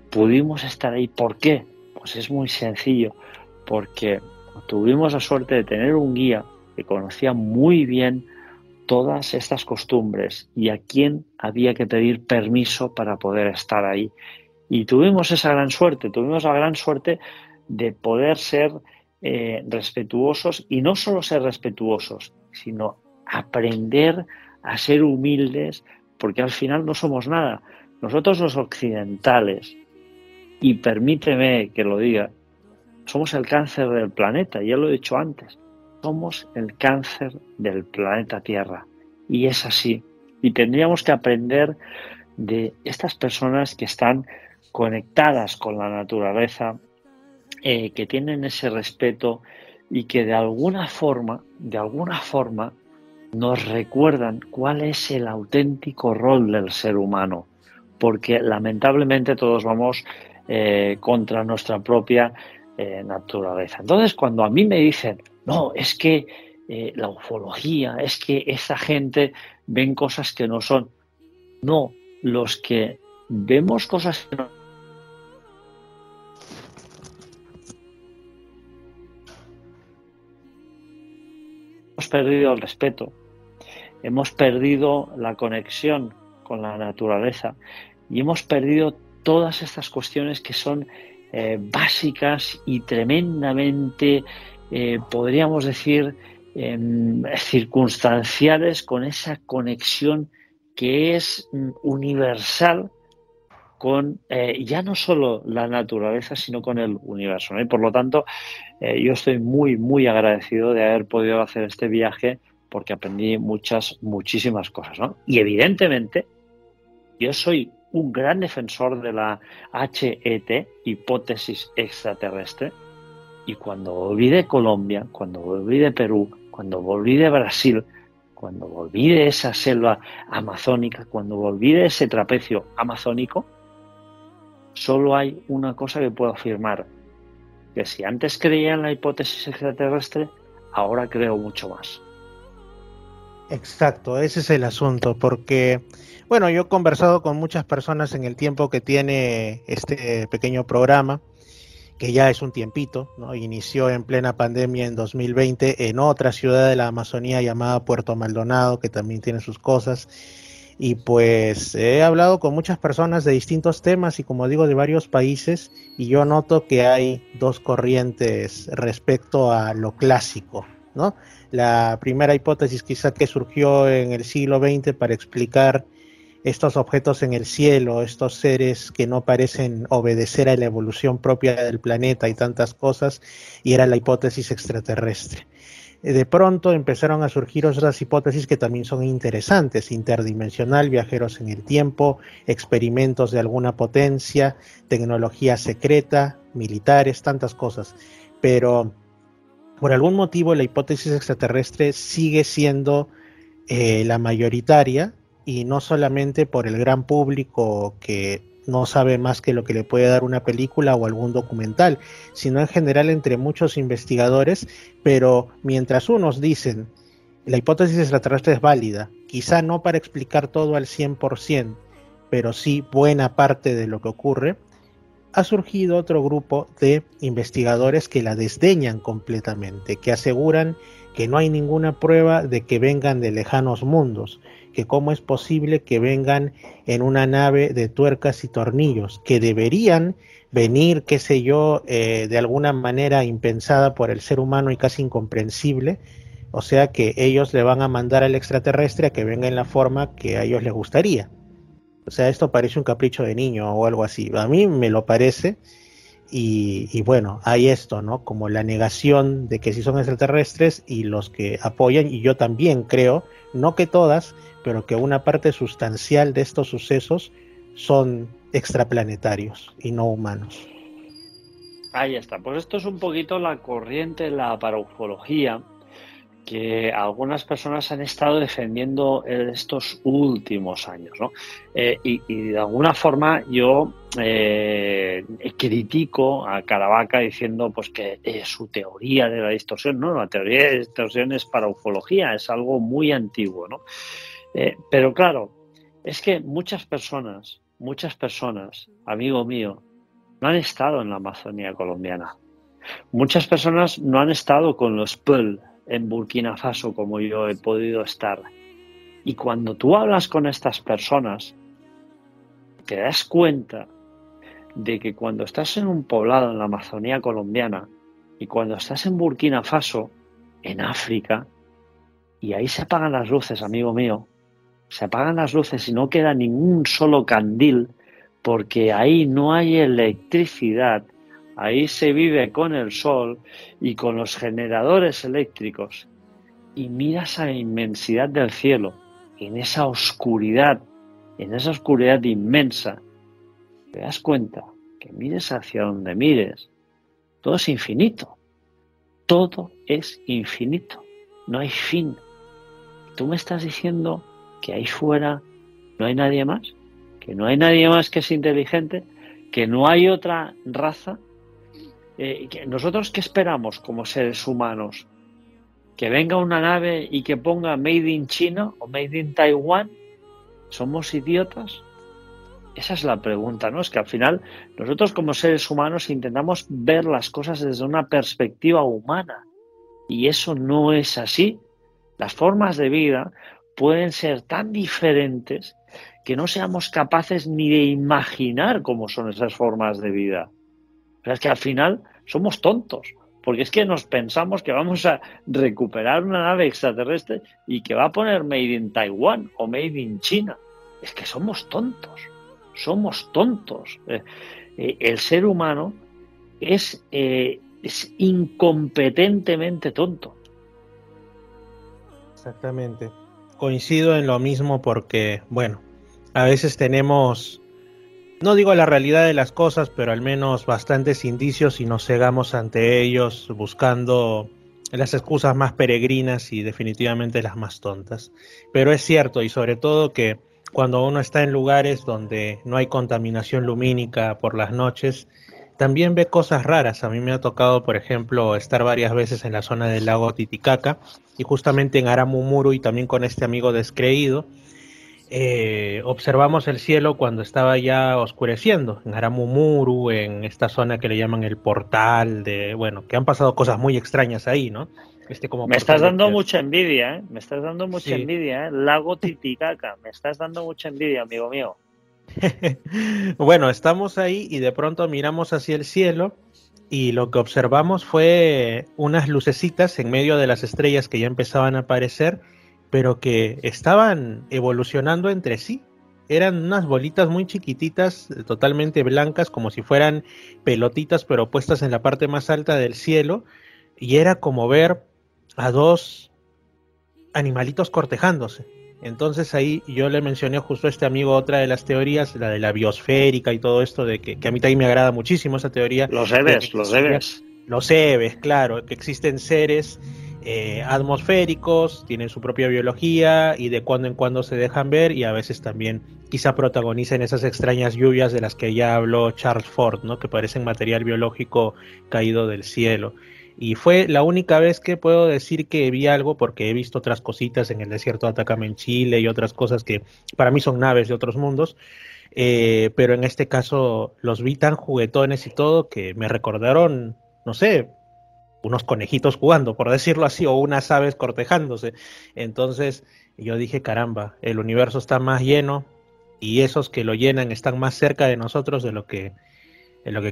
pudimos estar ahí. ¿Por qué? Pues es muy sencillo, porque tuvimos la suerte de tener un guía que conocía muy bien todas estas costumbres y a quién había que pedir permiso para poder estar ahí. Y tuvimos esa gran suerte, tuvimos la gran suerte de poder ser respetuosos, y no solo ser respetuosos, sino aprender a ser humildes porque al final no somos nada. Nosotros los occidentales, y permíteme que lo diga, somos el cáncer del planeta, ya lo he dicho antes, somos el cáncer del planeta Tierra, y es así. Y tendríamos que aprender de estas personas que están conectadas con la naturaleza, que tienen ese respeto y que de alguna forma nos recuerdan cuál es el auténtico rol del ser humano, porque lamentablemente todos vamos contra nuestra propia naturaleza. Entonces, cuando a mí me dicen, no, es que la ufología, es que esa gente ven cosas que no son. No, los que vemos cosas que no hemos perdido el respeto, hemos perdido la conexión con la naturaleza y hemos perdido todas estas cuestiones que son básicas y tremendamente, podríamos decir, circunstanciales, con esa conexión que es universal con ya no solo la naturaleza, sino con el universo, ¿no? Y por lo tanto, yo estoy muy agradecido de haber podido hacer este viaje, porque aprendí muchísimas cosas, ¿no? Y evidentemente, yo soy un gran defensor de la HET, hipótesis extraterrestre, y cuando volví de Colombia, cuando volví de Perú, cuando volví de Brasil, cuando volví de esa selva amazónica, cuando volví de ese trapecio amazónico, solo hay una cosa que puedo afirmar, que si antes creía en la hipótesis extraterrestre, ahora creo mucho más. Exacto, ese es el asunto, porque, bueno, yo he conversado con muchas personas en el tiempo que tiene este pequeño programa, que ya es un tiempito, ¿no? Inició en plena pandemia en 2020 en otra ciudad de la Amazonía llamada Puerto Maldonado, que también tiene sus cosas. Y pues he hablado con muchas personas de distintos temas y, como digo, de varios países, y yo noto que hay dos corrientes respecto a lo clásico, ¿no? La primera hipótesis quizá que surgió en el siglo XX para explicar estos objetos en el cielo, estos seres que no parecen obedecer a la evolución propia del planeta y tantas cosas, y era la hipótesis extraterrestre. De pronto empezaron a surgir otras hipótesis que también son interesantes: interdimensional, viajeros en el tiempo, experimentos de alguna potencia, tecnología secreta, militares, tantas cosas. Pero por algún motivo la hipótesis extraterrestre sigue siendo la mayoritaria, y no solamente por el gran público que no sabe más que lo que le puede dar una película o algún documental, sino en general entre muchos investigadores. Pero mientras unos dicen la hipótesis extraterrestre es válida, quizá no para explicar todo al 100%, pero sí buena parte de lo que ocurre, ha surgido otro grupo de investigadores que la desdeñan completamente, que aseguran que no hay ninguna prueba de que vengan de lejanos mundos, que cómo es posible que vengan en una nave de tuercas y tornillos, que deberían venir, qué sé yo, de alguna manera impensada por el ser humano y casi incomprensible. O sea que ellos le van a mandar al extraterrestre a que venga en la forma que a ellos les gustaría. O sea, esto parece un capricho de niño o algo así. A mí me lo parece. Y bueno, hay esto, ¿no? Como la negación de que sí son extraterrestres, y los que apoyan, y yo también creo, no que todas, pero que una parte sustancial de estos sucesos son extraplanetarios y no humanos. Ahí está. Pues esto es un poquito la corriente, la paraufología, que algunas personas han estado defendiendo en estos últimos años, ¿no? Y de alguna forma yo critico a Caravaca diciendo pues que su teoría de la distorsión, no, la teoría de la distorsión es paraufología, es algo muy antiguo, ¿no? Pero claro, es que muchas personas, amigo mío, no han estado en la Amazonía colombiana. Muchas personas no han estado con los Peul en Burkina Faso como yo he podido estar. Y cuando tú hablas con estas personas, te das cuenta de que cuando estás en un poblado en la Amazonía colombiana y cuando estás en Burkina Faso, en África, y ahí se apagan las luces, amigo mío, se apagan las luces y no queda ningún solo candil, porque ahí no hay electricidad, ahí se vive con el sol y con los generadores eléctricos, y miras a la inmensidad del cielo, en esa oscuridad inmensa, te das cuenta que mires hacia donde mires, todo es infinito, todo es infinito, no hay fin. ¿Tú me estás diciendo que ahí fuera no hay nadie más? ¿Que no hay nadie más que es inteligente? ¿Que no hay otra raza? ¿Nosotros qué esperamos como seres humanos? ¿Que venga una nave y que ponga Made in China o Made in Taiwán? ¿Somos idiotas? Esa es la pregunta, ¿no? Es que al final nosotros como seres humanos intentamos ver las cosas desde una perspectiva humana y eso no es así. Las formas de vida pueden ser tan diferentes que no seamos capaces ni de imaginar cómo son esas formas de vida. Pero es que al final somos tontos, porque es que nos pensamos que vamos a recuperar una nave extraterrestre y que va a poner Made in Taiwán o Made in China. Es que somos tontos. El ser humano es incompetentemente tonto. Exactamente. Coincido en lo mismo porque, bueno, a veces tenemos, no digo la realidad de las cosas, pero al menos bastantes indicios y nos cegamos ante ellos buscando las excusas más peregrinas y definitivamente las más tontas. Pero es cierto, y sobre todo que cuando uno está en lugares donde no hay contaminación lumínica por las noches, también ve cosas raras. A mí me ha tocado, por ejemplo, estar varias veces en la zona del lago Titicaca y justamente en Aramumuru y también con este amigo descreído, observamos el cielo cuando estaba ya oscureciendo, en Aramumuru, en esta zona que le llaman el portal, bueno, que han pasado cosas muy extrañas ahí, ¿no? Me estás dando mucha envidia, ¿eh? Me estás dando mucha envidia, ¿eh? Lago Titicaca, me estás dando mucha envidia, amigo mío. Bueno, estamos ahí y de pronto miramos hacia el cielo y lo que observamos fue unas lucecitas en medio de las estrellas que ya empezaban a aparecer, pero que estaban evolucionando entre sí. Eran unas bolitas muy chiquititas, totalmente blancas, como si fueran pelotitas, pero puestas en la parte más alta del cielo, y era como ver a dos animalitos cortejándose. Entonces ahí yo le mencioné justo a este amigo otra de las teorías, la de la biosférica y todo esto, de que a mí también me agrada muchísimo esa teoría. Los EVEs. Los EVEs, claro, que existen seres atmosféricos, tienen su propia biología y de cuando en cuando se dejan ver y a veces también quizá protagonicen esas extrañas lluvias de las que ya habló Charles Fort, ¿no? Que parecen material biológico caído del cielo. Y fue la única vez que puedo decir que vi algo, porque he visto otras cositas en el desierto de Atacama en Chile y otras cosas que para mí son naves de otros mundos, pero en este caso los vi tan juguetones y todo que me recordaron, no sé, unos conejitos jugando, por decirlo así, o unas aves cortejándose. Entonces yo dije, caramba, el universo está más lleno y esos que lo llenan están más cerca de nosotros de lo que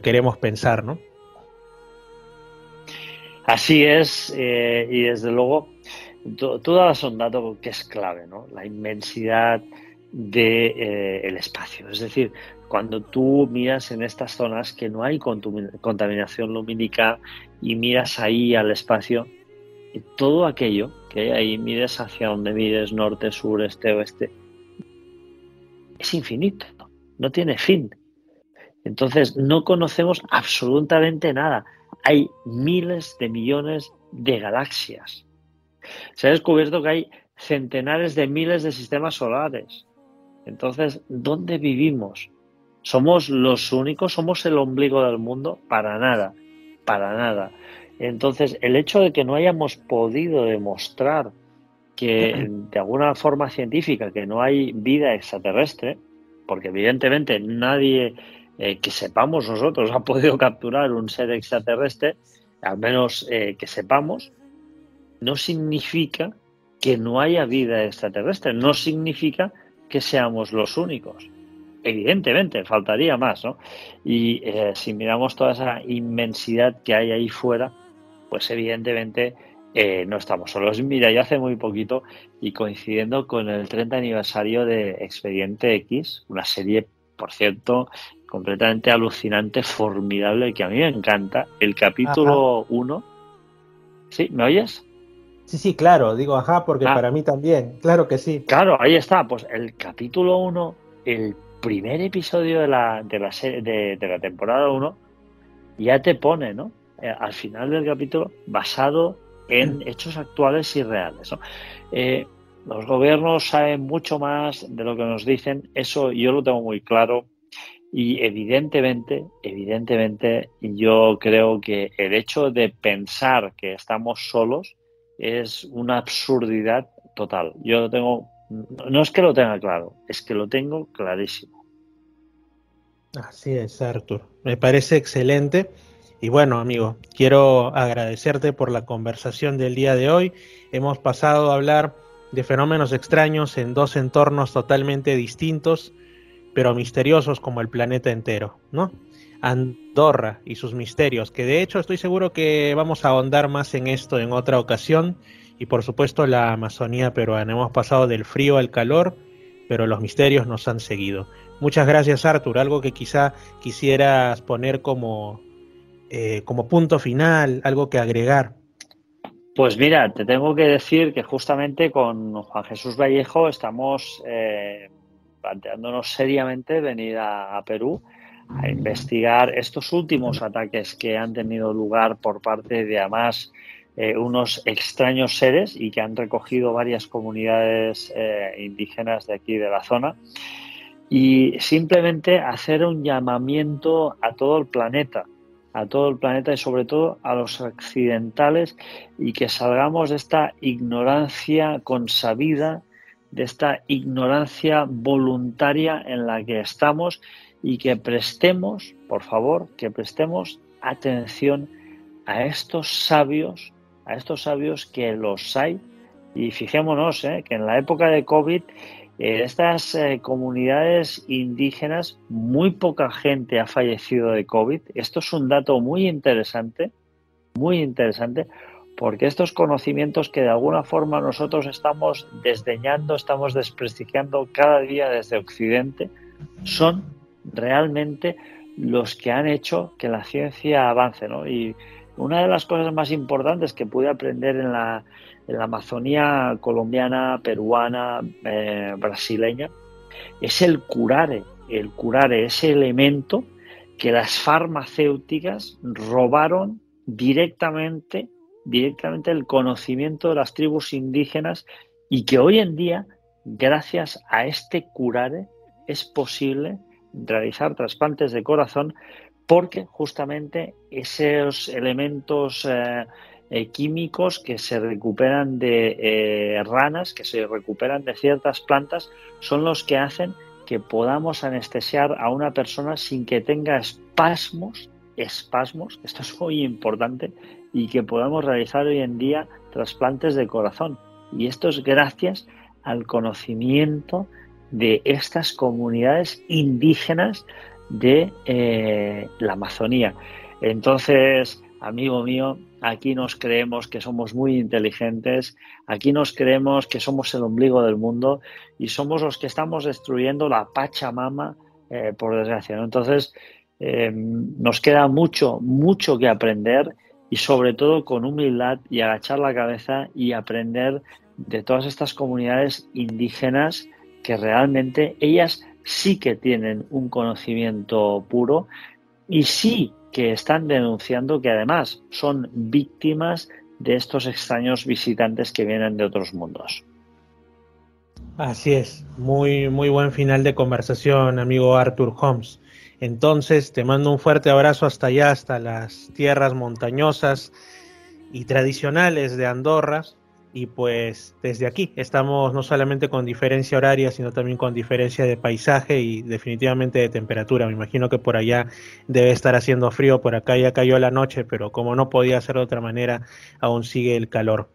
queremos pensar, ¿no? Así es, y desde luego tú dabas un dato que es clave, ¿no? La inmensidad del espacio. Es decir, cuando tú miras en estas zonas que no hay contaminación lumínica y miras ahí al espacio, todo aquello que hay ahí, mires hacia donde mires, norte, sur, este, oeste, es infinito, no tiene fin. Entonces no conocemos absolutamente nada. Hay miles de millones de galaxias. Se ha descubierto que hay centenares de miles de sistemas solares. Entonces, ¿dónde vivimos? ¿Somos los únicos? ¿Somos el ombligo del mundo? Para nada, para nada. Entonces, el hecho de que no hayamos podido demostrar que de alguna forma científica que no hay vida extraterrestre, porque evidentemente nadie que sepamos nosotros ha podido capturar un ser extraterrestre, al menos que sepamos, no significa que no haya vida extraterrestre, no significa que seamos los únicos. Evidentemente, faltaría más, ¿no? Y si miramos toda esa inmensidad que hay ahí fuera, pues evidentemente no estamos solos. Mira, yo hace muy poquito, y coincidiendo con el 30 aniversario de Expediente X, una serie, por cierto, completamente alucinante, formidable, que a mí me encanta, el capítulo 1. ¿Sí? ¿Me oyes? Sí, claro, digo ajá, porque para mí también, claro que sí. Claro, ahí está, pues el capítulo 1, el primer episodio de la serie, de la temporada 1, ya te pone, ¿no? Al final del capítulo, basado en hechos actuales y reales, ¿no? Los gobiernos saben mucho más de lo que nos dicen, eso yo lo tengo muy claro, y evidentemente, yo creo que el hecho de pensar que estamos solos es una absurdidad total. Yo lo tengo, no es que lo tenga claro, es que lo tengo clarísimo. Así es, Arthur. Me parece excelente. Y bueno, amigo, quiero agradecerte por la conversación del día de hoy. Hemos pasado a hablar de fenómenos extraños en dos entornos totalmente distintos, pero misteriosos como el planeta entero, ¿no? Andorra y sus misterios, que de hecho estoy seguro que vamos a ahondar más en esto en otra ocasión. Y por supuesto la Amazonía peruana. Hemos pasado del frío al calor, pero los misterios nos han seguido. Muchas gracias, Arthur. Algo que quizá quisieras poner como punto final, algo que agregar. Pues mira, te tengo que decir que justamente con Juan Jesús Vallejo estamos planteándonos seriamente venir a Perú a investigar estos últimos ataques que han tenido lugar por parte de, además, unos extraños seres y que han recogido varias comunidades indígenas de aquí de la zona, y simplemente hacer un llamamiento a todo el planeta y sobre todo a los occidentales, y que salgamos de esta ignorancia consabida, de esta ignorancia voluntaria en la que estamos, y que prestemos, por favor, atención a estos sabios que los hay. Y fijémonos que en la época de COVID, estas comunidades indígenas, muy poca gente ha fallecido de COVID. Esto es un dato muy interesante, porque estos conocimientos que de alguna forma nosotros estamos desdeñando, estamos desprestigiando cada día desde Occidente, son realmente los que han hecho que la ciencia avance, ¿no? Y una de las cosas más importantes que pude aprender en la Amazonía colombiana, peruana, brasileña, es el curare, ese elemento que las farmacéuticas robaron directamente el conocimiento de las tribus indígenas, y que hoy en día, gracias a este curare, es posible realizar trasplantes de corazón, porque justamente esos elementos químicos que se recuperan de ranas, que se recuperan de ciertas plantas, son los que hacen que podamos anestesiar a una persona sin que tenga espasmos, esto es muy importante, y que podamos realizar hoy en día trasplantes de corazón. Y esto es gracias al conocimiento de estas comunidades indígenas de la Amazonía. Entonces, amigo mío, aquí nos creemos que somos muy inteligentes, aquí nos creemos que somos el ombligo del mundo, y somos los que estamos destruyendo la Pachamama, por desgracia, ¿no? Entonces, nos queda mucho que aprender, y sobre todo con humildad, y agachar la cabeza y aprender de todas estas comunidades indígenas, que realmente ellas sí que tienen un conocimiento puro, y sí que están denunciando que además son víctimas de estos extraños visitantes que vienen de otros mundos. Así es, muy buen final de conversación, amigo Arthur Holmes. Entonces te mando un fuerte abrazo hasta allá, hasta las tierras montañosas y tradicionales de Andorra. Y pues desde aquí estamos no solamente con diferencia horaria, sino también con diferencia de paisaje y definitivamente de temperatura. Me imagino que por allá debe estar haciendo frío, por acá ya cayó la noche, pero como no podía ser de otra manera, aún sigue el calor.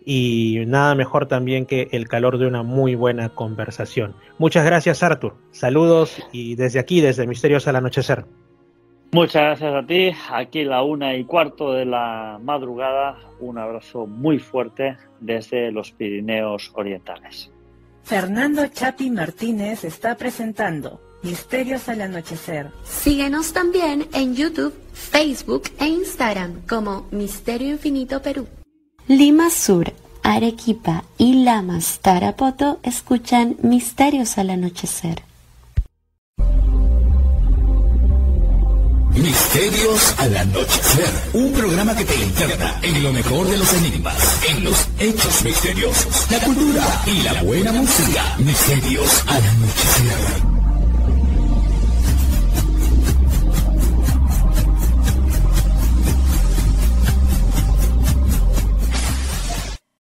Y nada mejor también que el calor de una muy buena conversación. Muchas gracias, Arthur. Saludos, y desde aquí, desde Misterios al Anochecer. Muchas gracias a ti. Aquí 1:15 de la madrugada. Un abrazo muy fuerte desde los Pirineos Orientales. Fernando Chapi Martínez está presentando Misterios al Anochecer. Síguenos también en YouTube, Facebook e Instagram como Misterio Infinito Perú. Lima Sur, Arequipa y Lamas Tarapoto escuchan Misterios al Anochecer. Misterios al Anochecer, un programa que te interna en lo mejor de los enigmas, en los hechos misteriosos, la cultura y la buena música. Misterios al Anochecer.